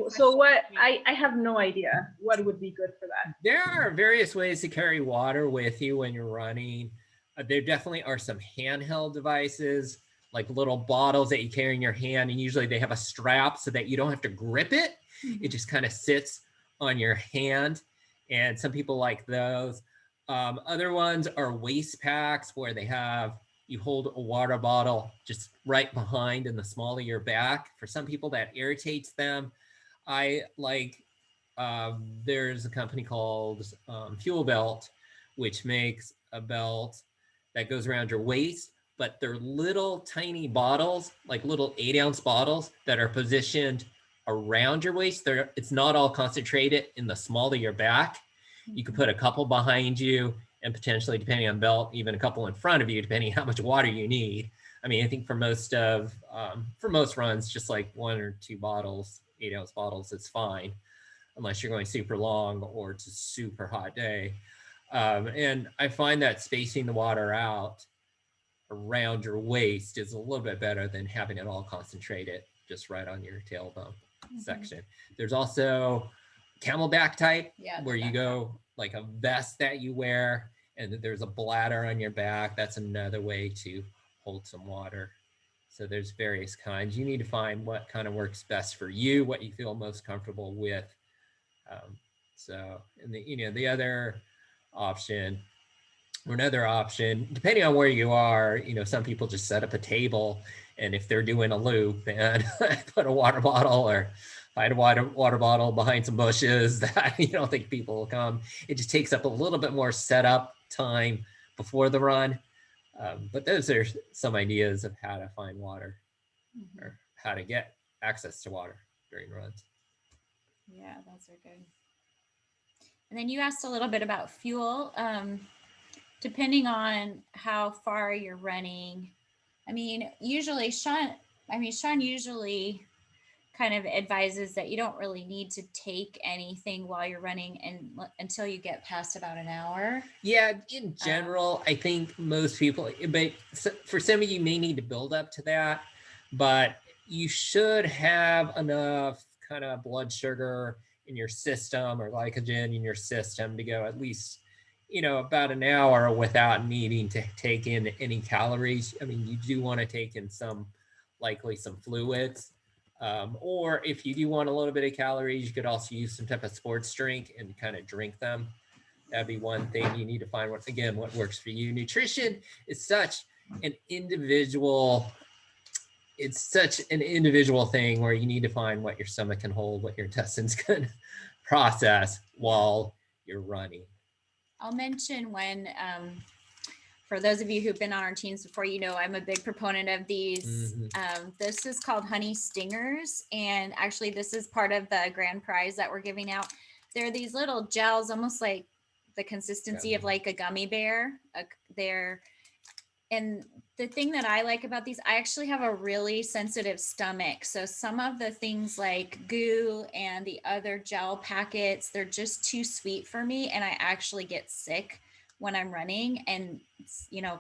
So what, I have no idea what would be good for that. There are various ways to carry water with you when you're running. There definitely are some handheld devices, like little bottles that you carry in your hand, and usually they have a strap so that you don't have to grip it. It just kind of sits on your hand, and some people like those. Other ones are waist packs where you hold a water bottle just right behind in the small of your back. For some people that irritates them. I like, there's a company called Fuel Belt, which makes a belt that goes around your waist, but they're little tiny bottles, like little 8-ounce bottles that are positioned around your waist. It's not all concentrated in the small of your back. You could put a couple behind you and potentially, depending on belt, even a couple in front of you, depending on how much water you need. I mean, I think for most runs, just like 1 or 2 bottles, 8-ounce bottles, it's fine, unless you're going super long or it's a super hot day. And I find that spacing the water out around your waist is a little bit better than having it all concentrated just right on your tailbone section. There's also Camelback type, where you go like a vest that you wear, and there's a bladder on your back. That's another way to hold some water. So there's various kinds. You need to find what kind of works best for you, what you feel most comfortable with. And the other option, or another option, depending on where you are, some people just set up a table, and if they're doing a loop, and put a water bottle or find a water bottle behind some bushes that you don't think people will come. It just takes up a little bit more setup time before the run. But those are some ideas of how to find water, or how to get access to water during runs. Yeah, those are good. And then you asked a little bit about fuel. Depending on how far you're running, I mean, usually Sean usually kind of advises that you don't really need to take anything while you're running until you get past about an hour. Yeah, in general, I think most people, but for some of you may need to build up to that, but you should have enough kind of blood sugar in your system, or glycogen in your system, to go at least about an hour without needing to take in any calories. I mean, you do want to take in likely some fluids. Or if you do want a little bit of calories, you could also use some type of sports drink and kind of drink them. That'd be one thing. You need to find what works for you. Nutrition is such an individual thing, where you need to find what your stomach can hold, what your intestines can process while you're running. I'll mention one, for those of you who've been on our teams before, I'm a big proponent of these. This is called Honey Stingers. And actually this is part of the grand prize that we're giving out. They're these little gels, almost like the consistency of like a gummy bear. And the thing that I like about these, I actually have a really sensitive stomach. So some of the things like goo and the other gel packets, they're just too sweet for me. And I actually get sick when I'm running. And,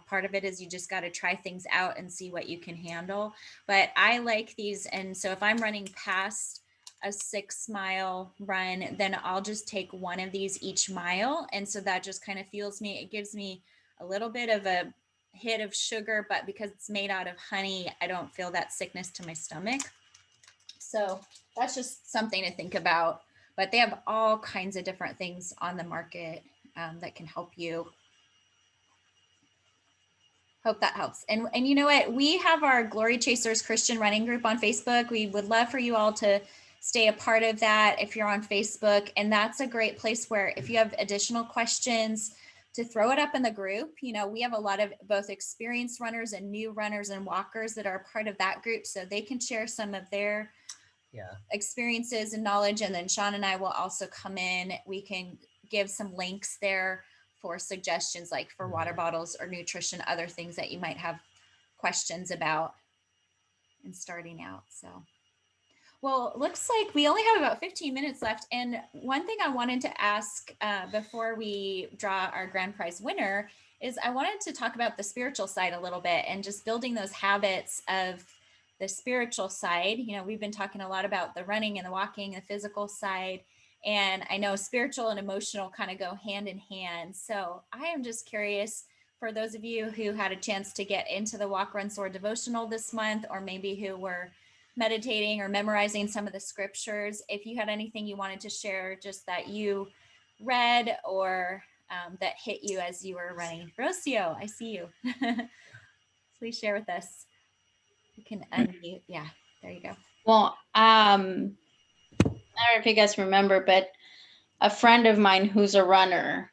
part of it is you just got to try things out and see what you can handle. But I like these. And so if I'm running past a 6-mile run, then I'll just take one of these each mile. And so that just kind of fuels me. It gives me a little bit of a hit of sugar, but because it's made out of honey, I don't feel that sickness to my stomach. So that's just something to think about. But they have all kinds of different things on the market that can help you. Hope that helps. And you know what? We have our Glory Chasers Christian running group on Facebook. We would love for you all to stay a part of that if you're on Facebook. And that's a great place where if you have additional questions, to throw it up in the group. We have a lot of both experienced runners and new runners and walkers that are part of that group. So they can share some of their experiences and knowledge. And then Sean and I will also come in. We can give some links there for suggestions, like for water bottles or nutrition, other things that you might have questions about in starting out. So, well, looks like we only have about 15 minutes left. And one thing I wanted to ask before we draw our grand prize winner is I wanted to talk about the spiritual side a little bit, and just building those habits of the spiritual side. We've been talking a lot about the running and the walking, the physical side. And I know spiritual and emotional kind of go hand in hand. So I am just curious, for those of you who had a chance to get into the Walk, Run, Soar devotional this month, or maybe who were meditating or memorizing some of the scriptures, if you had anything you wanted to share just that you read or that hit you as you were running. Rocio, I see you. Please share with us. You can unmute. Yeah, there you go. Well, I don't know if you guys remember, but a friend of mine who's a runner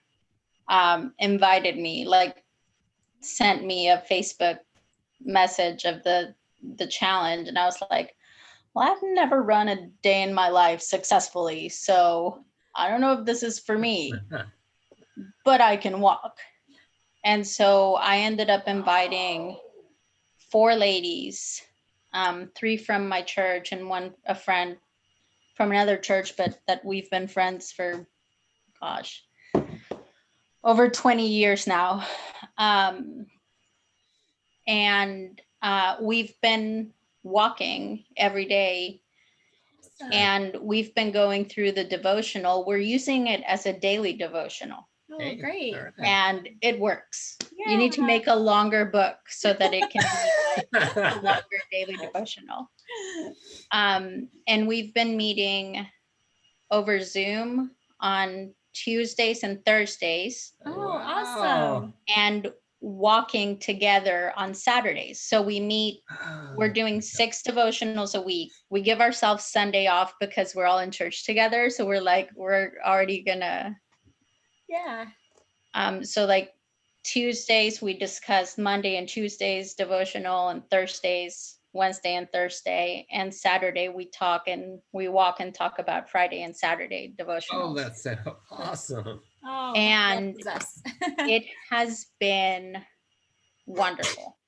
invited me, like sent me a Facebook message of the challenge, and I was like, well, I've never run a day in my life successfully, so I don't know if this is for me, but I can walk. And so I ended up inviting 4 ladies, 3 from my church and a friend from another church, but that we've been friends for, gosh, over 20 years now. And we've been walking every day, and we've been going through the devotional. We're using it as a daily devotional. Oh, great. And it works. Yeah. You need to make a longer book so that it can be like a longer daily devotional. And we've been meeting over Zoom on Tuesdays and Thursdays. Oh, awesome. And walking together on Saturdays. So we meet, we're doing 6 devotionals a week. We give ourselves Sunday off because we're all in church together. So we're like, we're already gonna. Yeah. So like Tuesdays, we discuss Monday and Tuesdays devotional, and Thursdays, Wednesday and Thursday, and Saturday we walk and talk about Friday and Saturday devotionals. Oh, that's so awesome. Oh, and it has been wonderful.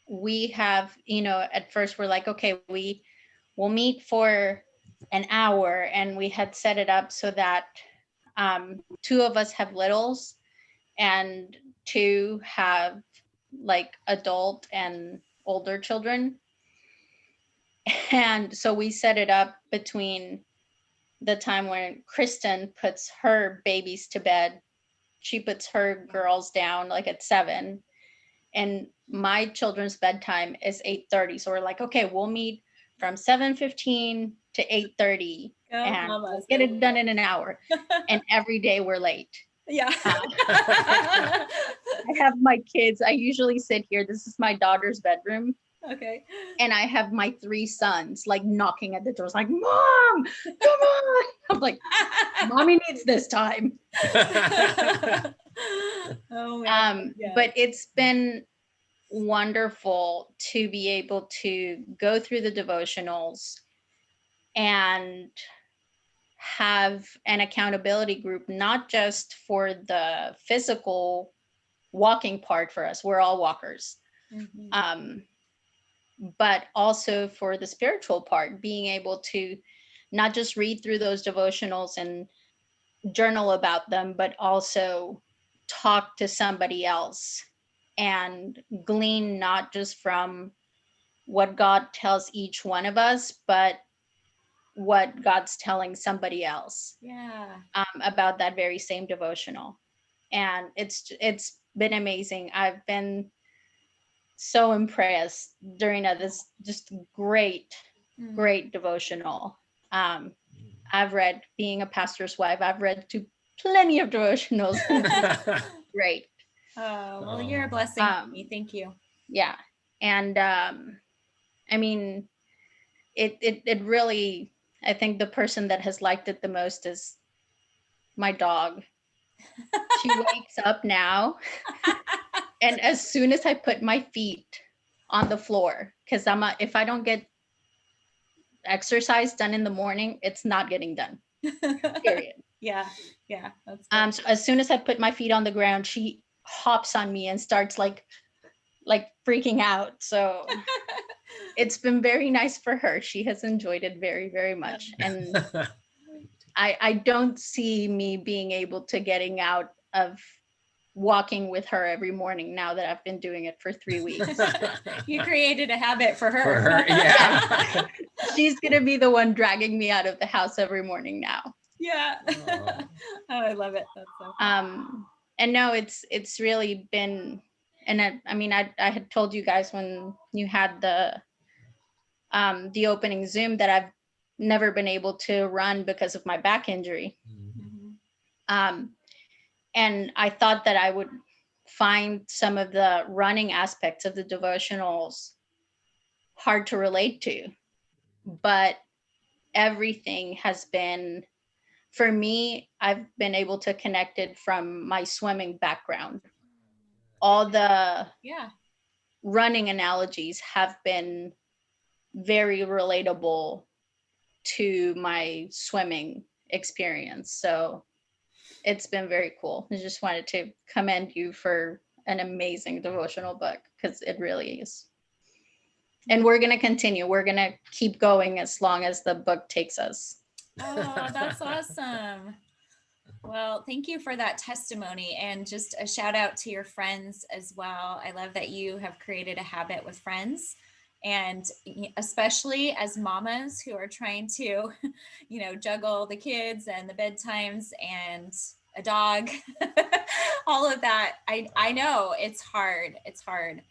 We have, at first we're like, okay, we'll meet for an hour, and we had set it up so that 2 of us have littles and 2 have like adult and older children. And so we set it up between the time when Kristen puts her babies to bed. She puts her girls down like at 7, and my children's bedtime is 8:30. So we're like, okay, we'll meet from 7:15 to 8:30 and we'll get it done in an hour. And every day we're late. Yeah. I have my kids. I usually sit here. This is my daughter's bedroom. Okay. And I have my 3 sons like knocking at the doors like, Mom, come on. I'm like, Mommy needs this time. Oh, man. But it's been wonderful to be able to go through the devotionals and have an accountability group, not just for the physical walking part for us. We're all walkers. Mm-hmm. But also for the spiritual part, being able to not just read through those devotionals and journal about them, but also talk to somebody else and glean not just from what God tells each one of us, but what God's telling somebody else about that very same devotional. And it's been amazing. I've been so impressed during this just great devotional. I've read, being a pastor's wife, I've read to plenty of devotionals. Great. Oh, well, you're a blessing to me. Thank you. Yeah. And I mean, it really, I think the person that has liked it the most is my dog. She wakes up now. And as soon as I put my feet on the floor, because if I don't get exercise done in the morning, it's not getting done. Period. Yeah. That's so as soon as I put my feet on the ground, she hops on me and starts like freaking out. So it's been very nice for her. She has enjoyed it very, very much. And I don't see me being able to getting out of walking with her every morning now that I've been doing it for 3 weeks. You created a habit for her. For her, yeah. She's gonna be the one dragging me out of the house every morning now. Yeah. Oh, I love it. That's so fun. And no, it's really been, and I had told you guys when you had the opening Zoom that I've never been able to run because of my back injury. Mm-hmm. And I thought that I would find some of the running aspects of the devotionals hard to relate to, but everything has been, for me, I've been able to connect it from my swimming background. All the running analogies have been very relatable to my swimming experience. So it's been very cool. I just wanted to commend you for an amazing devotional book, because it really is. And we're going to continue. We're going to keep going as long as the book takes us. Oh, that's awesome. Well, thank you for that testimony, and just a shout out to your friends as well. I love that you have created a habit with friends, and especially as mamas who are trying to, juggle the kids and the bedtimes and a dog, all of that. I know it's hard. It's hard.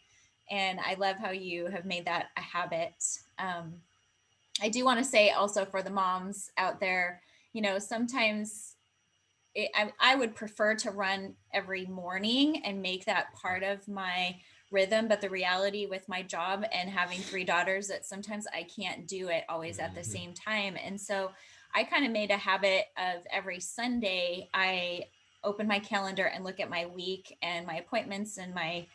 And I love how you have made that a habit. I do want to say also for the moms out there, sometimes I would prefer to run every morning and make that part of my rhythm. But the reality with my job and having 3 daughters, that sometimes I can't do it always at the same time. And so I kind of made a habit of every Sunday, I open my calendar and look at my week and my appointments and my,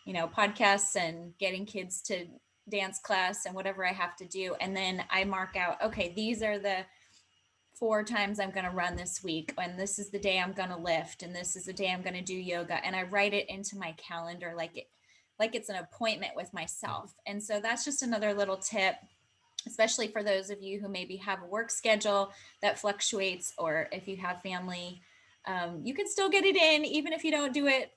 podcasts and getting kids to dance class and whatever I have to do. And then I mark out, okay, these are the 4 times I'm going to run this week, and this is the day I'm going to lift, and this is the day I'm going to do yoga. And I write it into my calendar like it's an appointment with myself. And so that's just another little tip, especially for those of you who maybe have a work schedule that fluctuates, or if you have family, you can still get it in, even if you don't do it,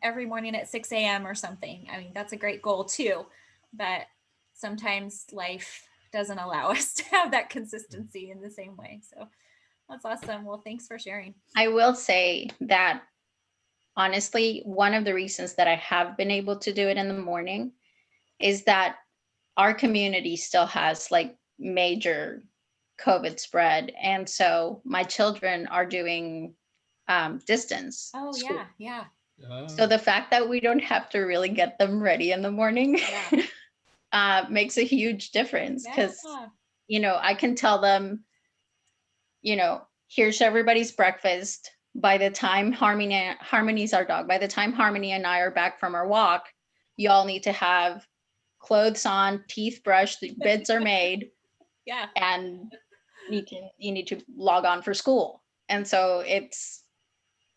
every morning at 6 a.m. or something. I mean, that's a great goal too, but sometimes life doesn't allow us to have that consistency in the same way. So that's awesome. Well, thanks for sharing. I will say that honestly, one of the reasons that I have been able to do it in the morning is that our community still has like major COVID spread. And so my children are doing distance. Oh, school. yeah. So the fact that we don't have to really get them ready in the morning makes a huge difference, because, I can tell them, here's everybody's breakfast. By the time Harmony's our dog, by the time Harmony and I are back from our walk, y'all need to have clothes on, teeth brushed, the beds are made. And you need to log on for school. And so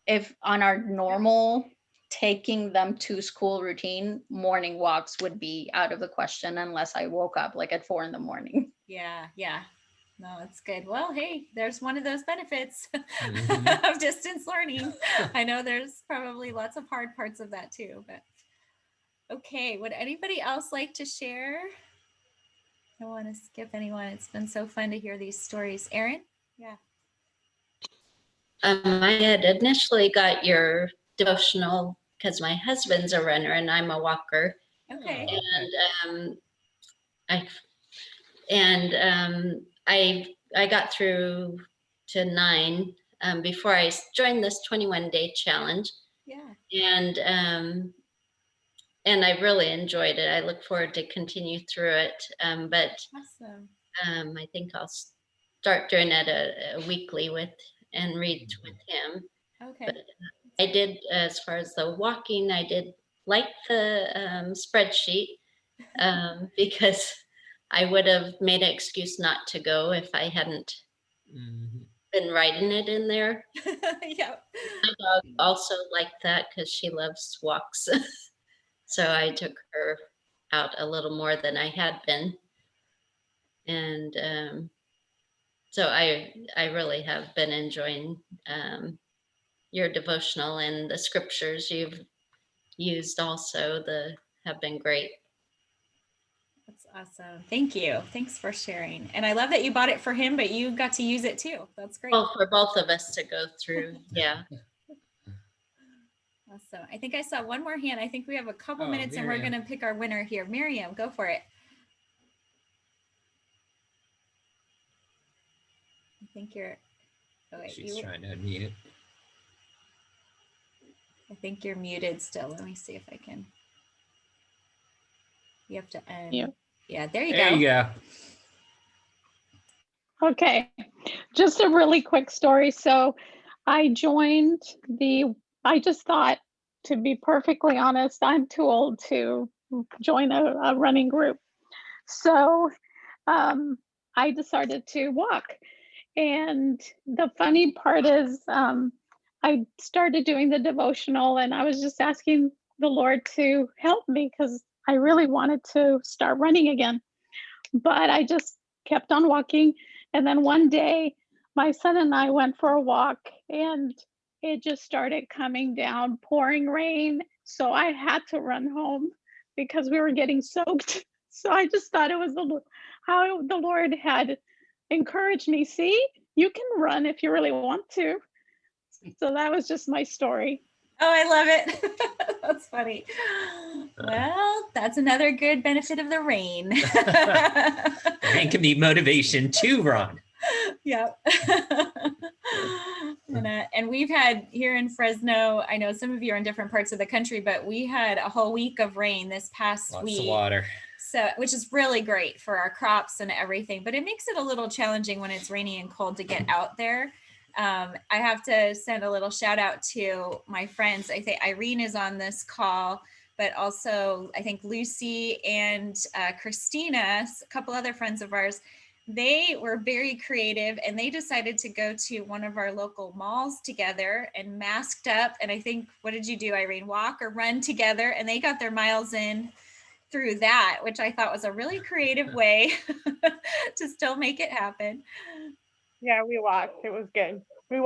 if on our normal taking them to school routine, morning walks would be out of the question unless I woke up like at 4 a.m. Yeah. No, it's good. Well, hey, there's one of those benefits of distance learning. I know there's probably lots of hard parts of that too, but okay. Would anybody else like to share? I don't want to skip anyone. It's been so fun to hear these stories. Erin? Yeah. I had initially got your devotional because my husband's a runner and I'm a walker. Okay. I got through to 9 before I joined this 21-day challenge. Yeah. And I really enjoyed it. I look forward to continue through it. But awesome. I think I'll start doing it a weekly and read with him. Okay. But I did, as far as the walking, I did like the spreadsheet because I would have made an excuse not to go if I hadn't been writing it in there. Yeah. My dog also liked that because she loves walks. So I took her out a little more than I had been. And so I really have been enjoying your devotional, and the scriptures you've used also have been great. That's awesome. Thank you. Thanks for sharing. And I love that you bought it for him, but you got to use it too. That's great. Well, for both of us to go through. Yeah. Awesome. I think I saw one more hand. I think we have a couple minutes and we're going to pick our winner here. Miriam, go for it. I think you're. Oh, wait, she's trying to unmute. I think you're muted still. Let me see if I can. You have to end. Yeah. Yeah, there you go. There you go. Okay, just a really quick story. So I joined I just thought, to be perfectly honest, I'm too old to join a running group. So I decided to walk. And the funny part is I started doing the devotional and I was just asking the Lord to help me because I really wanted to start running again. But I just kept on walking. And then one day, my son and I went for a walk and it just started coming down, pouring rain. So I had to run home because we were getting soaked. So I just thought it was how the Lord had encouraged me. See, you can run if you really want to. So that was just my story. Oh, I love it. That's funny. Well, that's another good benefit of the rain. Rain can be motivation to run. Yep. And we've had here in Fresno, I know some of you are in different parts of the country, but we had a whole week of rain this past week. Lots of water. So, which is really great for our crops and everything, but it makes it a little challenging when it's rainy and cold to get out there. I have to send a little shout out to my friends. I think Irene is on this call, but also I think Lucy and Christina, a couple other friends of ours, they were very creative and they decided to go to one of our local malls together and masked up. And I think, what did you do, Irene? Walk or run together? And they got their miles in through that, which I thought was a really creative way to still make it happen. Yeah, we walked. It was good. We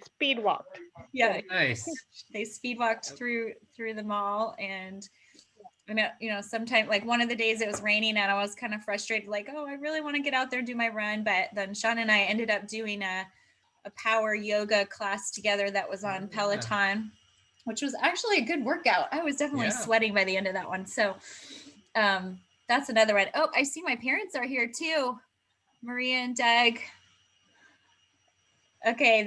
speed walked. Yeah, nice. They speed walked through the mall, and sometimes, like one of the days it was raining and I was kind of frustrated, like, oh, I really want to get out there and do my run, but then Sean and I ended up doing a power yoga class together that was on Peloton, which was actually a good workout. I was definitely sweating by the end of that one. So that's another one. Oh, I see my parents are here too, Maria and Doug. Okay,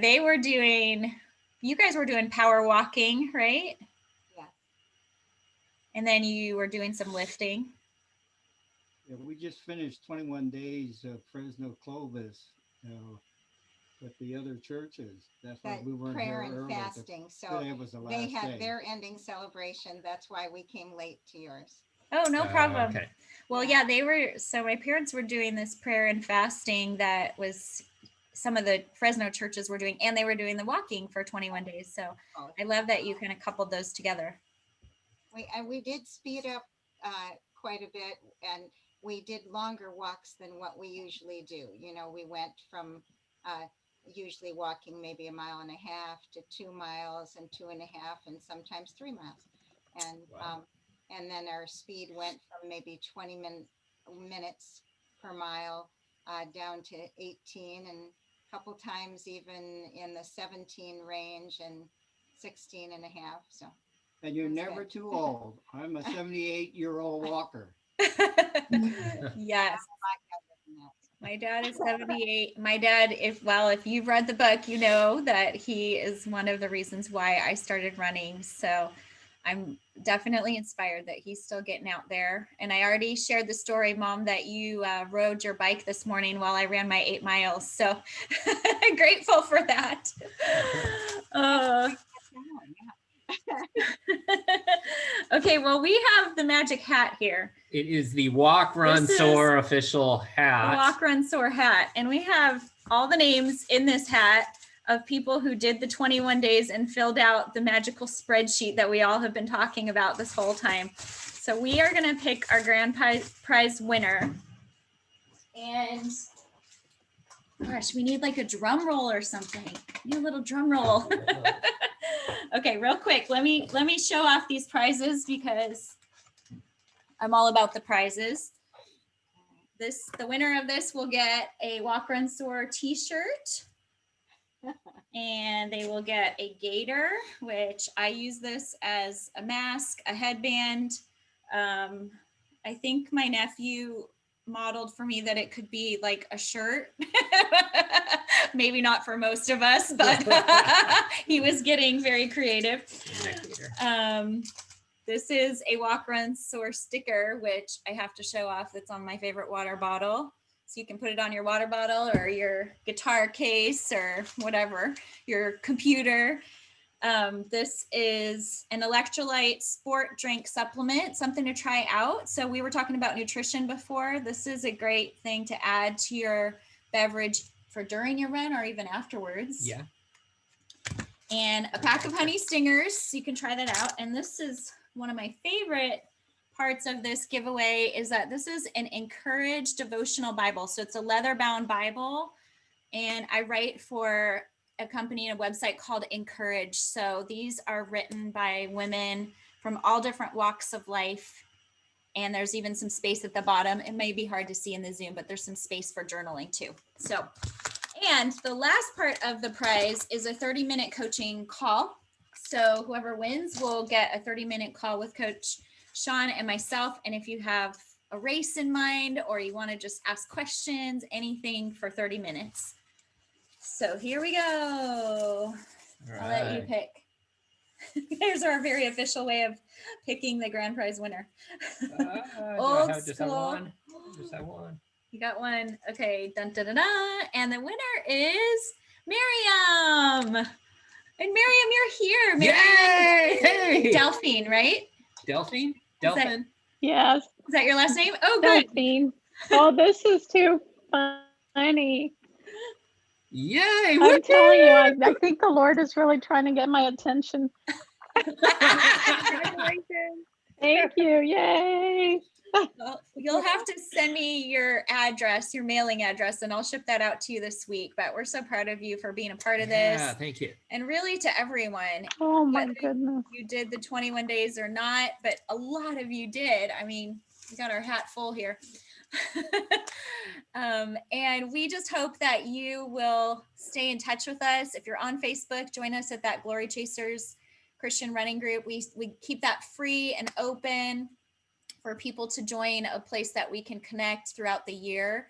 you guys were doing power walking, right? Yeah. And then you were doing some lifting. Yeah, we just finished 21 days of Fresno Clovis with the other churches. That's why we weren't prayer here and early. fasting. So today was the last they had day. their ending celebration. That's why we came late to yours. Oh, no problem. Okay. Well, yeah, my parents were doing this prayer and fasting that was some of the Fresno churches were doing, and they were doing the walking for 21 days. So I love that you kind of coupled those together. We did speed up quite a bit, and we did longer walks than what we usually do. We went from usually walking maybe 1.5 miles to 2 miles and 2.5 and sometimes 3 miles. And and then our speed went from maybe 20 minutes per mile down to 18, and a couple times even in the 17 range and 16 and a half. So. And you're never too old. I'm a 78-year-old walker. Yes. My dad is 78. My dad, if you've read the book, you know that he is one of the reasons why I started running. So I'm definitely inspired that he's still getting out there. And I already shared the story, Mom, that you rode your bike this morning while I ran my 8 miles. So grateful for that. Okay, well, we have the magic hat here. It is the Walk, Run, Soar official hat. The Walk, Run, Soar hat. And we have all the names in this hat of people who did the 21 days and filled out the magical spreadsheet that we all have been talking about this whole time. So we are going to pick our grand prize winner. And gosh, we need like a drum roll or something. We need a little drum roll. Okay, real quick, let me show off these prizes because I'm all about the prizes. The winner of this will get a Walk, Run, Soar t-shirt. And they will get a gaiter, which I use this as a mask, a headband. I think my nephew modeled for me that it could be like a shirt. Maybe not for most of us, but he was getting very creative. sticker. This is a Walk, Run, Soar sticker, which I have to show off. That's on my favorite water bottle. So you can put it on your water bottle or your guitar case or whatever, your computer. This is an electrolyte sport drink supplement, something to try out. So we were talking about nutrition before. This is a great thing to add to your beverage for during your run or even afterwards. Yeah. And a pack of honey stingers. So you can try that out. And this is one of my favorite parts of this giveaway is that this is an Encourage devotional Bible. So it's a leather bound Bible. And I write for a company and a website called Encourage. So these are written by women from all different walks of life. And there's even some space at the bottom. It may be hard to see in the Zoom, but there's some space for journaling too. So, and the last part of the prize is a 30-minute coaching call. So whoever wins will get a 30-minute call with Coach Sean and myself. And if you have a race in mind or you want to just ask questions, anything for 30 minutes. So here we go. I'll let you pick. Here's our very official way of picking the grand prize winner. Old school. Just have one. You got one. Okay. Dun, dun, dun, dun. And the winner is Miriam. And Miriam, you're here. Miriam. Yay! Hey! Delphine, right? Delphine? Yes. Is that your last name? Oh, good. Delphine. Oh, this is too funny. Yay! I'm telling you, I think the Lord is really trying to get my attention. Congratulations. Thank you. Yay. Well, you'll have to send me your address, your mailing address, and I'll ship that out to you this week. But we're so proud of you for being a part of this. Yeah, thank you. And really to everyone. Oh my goodness. You did the 21 days or not, but a lot of you did. I mean, we got our hat full here. And we just hope that you will stay in touch with us. If you're on Facebook, join us at that Glory Chasers Christian running group. We keep that free and open for people to join, a place that we can connect throughout the year.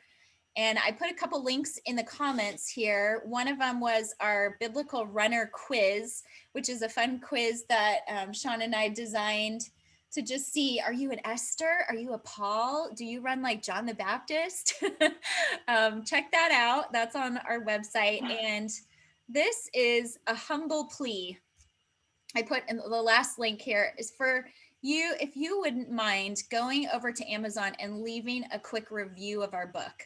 And I put a couple links in the comments here. One of them was our biblical runner quiz, which is a fun quiz that Sean and I designed to just see, are you an Esther? Are you a Paul? Do you run like John the Baptist? Check that out. That's on our website. And this is a humble plea. I put in the last link here is for you, if you wouldn't mind going over to Amazon and leaving a quick review of our book.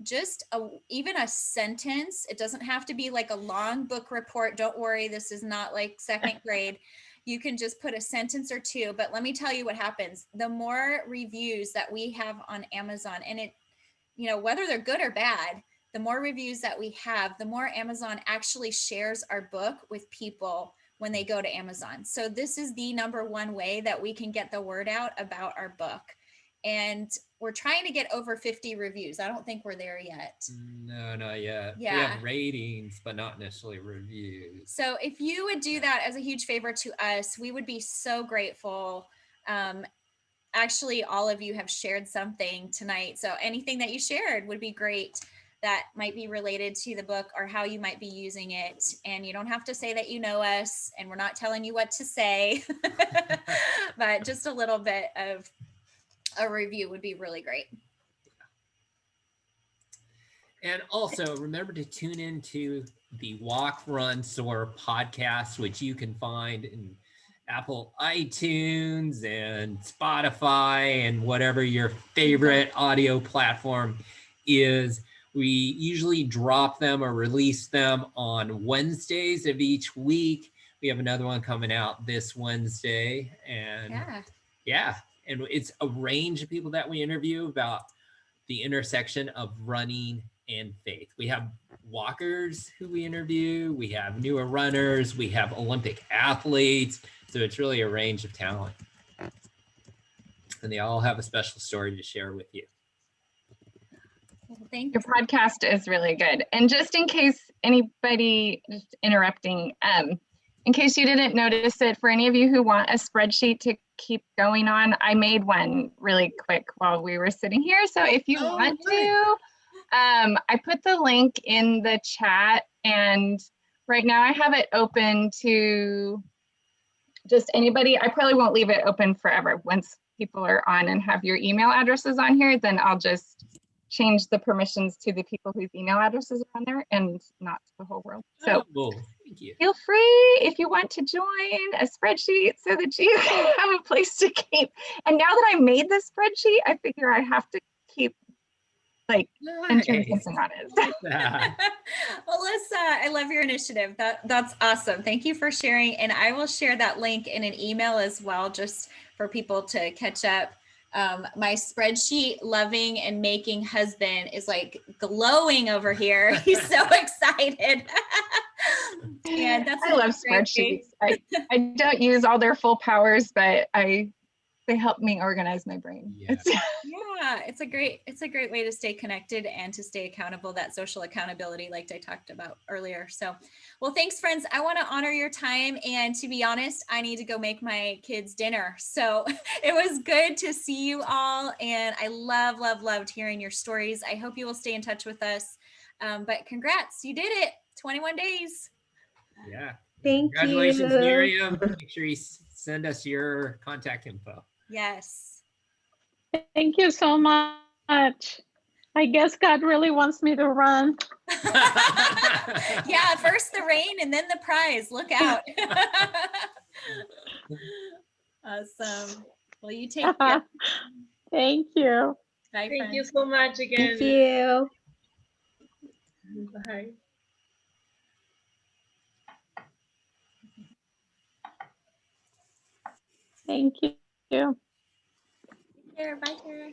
Just even a sentence. It doesn't have to be like a long book report. Don't worry, this is not like second grade. You can just put a sentence or two, but let me tell you what happens. The more reviews that we have on Amazon, and it, you know, whether they're good or bad, the more reviews that we have, the more Amazon actually shares our book with people when they go to Amazon. So this is the number one way that we can get the word out about our book. And we're trying to get over 50 reviews. I don't think we're there yet. No, not yet. Yeah. We have ratings, but not necessarily reviews. So if you would do that as a huge favor to us, we would be so grateful. Actually, all of you have shared something tonight. So anything that you shared would be great that might be related to the book or how you might be using it. And you don't have to say that you know us and we're not telling you what to say, but just a little bit of a review would be really great. And also remember to tune into the Walk, Run, Soar podcast, which you can find in Apple iTunes and Spotify and whatever your favorite audio platform is. We usually drop them or release them on Wednesdays of each week. We have another one coming out this Wednesday. And yeah. And it's a range of people that we interview about the intersection of running and faith. We have walkers who we interview. We have newer runners. We have Olympic athletes. So it's really a range of talent. And they all have a special story to share with you. Thank you. Your podcast is really good. And just in case anybody, just interrupting, in case you didn't notice it, for any of you who want a spreadsheet to keep going on, I made one really quick while we were sitting here. So if you want to, I put the link in the chat, and right now I have it open to just anybody, I probably won't leave it open forever. Once people are on and have your email addresses on here, then I'll just change the permissions to the people whose email addresses are on there and not to the whole world. So thank you. Feel free if you want to join a spreadsheet so that you have a place to keep. And now that I made this spreadsheet, I figure I have to keep like entering something on it. Well, Alyssa, I love your initiative. That's awesome. Thank you for sharing. And I will share that link in an email as well, just for people to catch up. My spreadsheet loving and making husband is like glowing over here. He's so excited. Yeah, that's I love spreadsheets. I don't use all their full powers, but they help me organize my brain. Yeah. It's a great way to stay connected and to stay accountable, that social accountability like I talked about earlier. So, well, thanks friends. I want to honor your time, and to be honest, I need to go make my kids dinner. So it was good to see you all, and I loved hearing your stories. I hope you will stay in touch with us. But congrats, you did it. 21 days. Yeah. Thank Congratulations, you. Miriam. Make sure you send us your contact info. Yes. Thank you so much. I guess God really wants me to run. Yeah, first the rain and then the prize. Look out. Awesome. Well, you take care. Thank you. Bye, Thank friends. you so much again. Thank you. Bye. Thank you. Take care. Bye, Tara.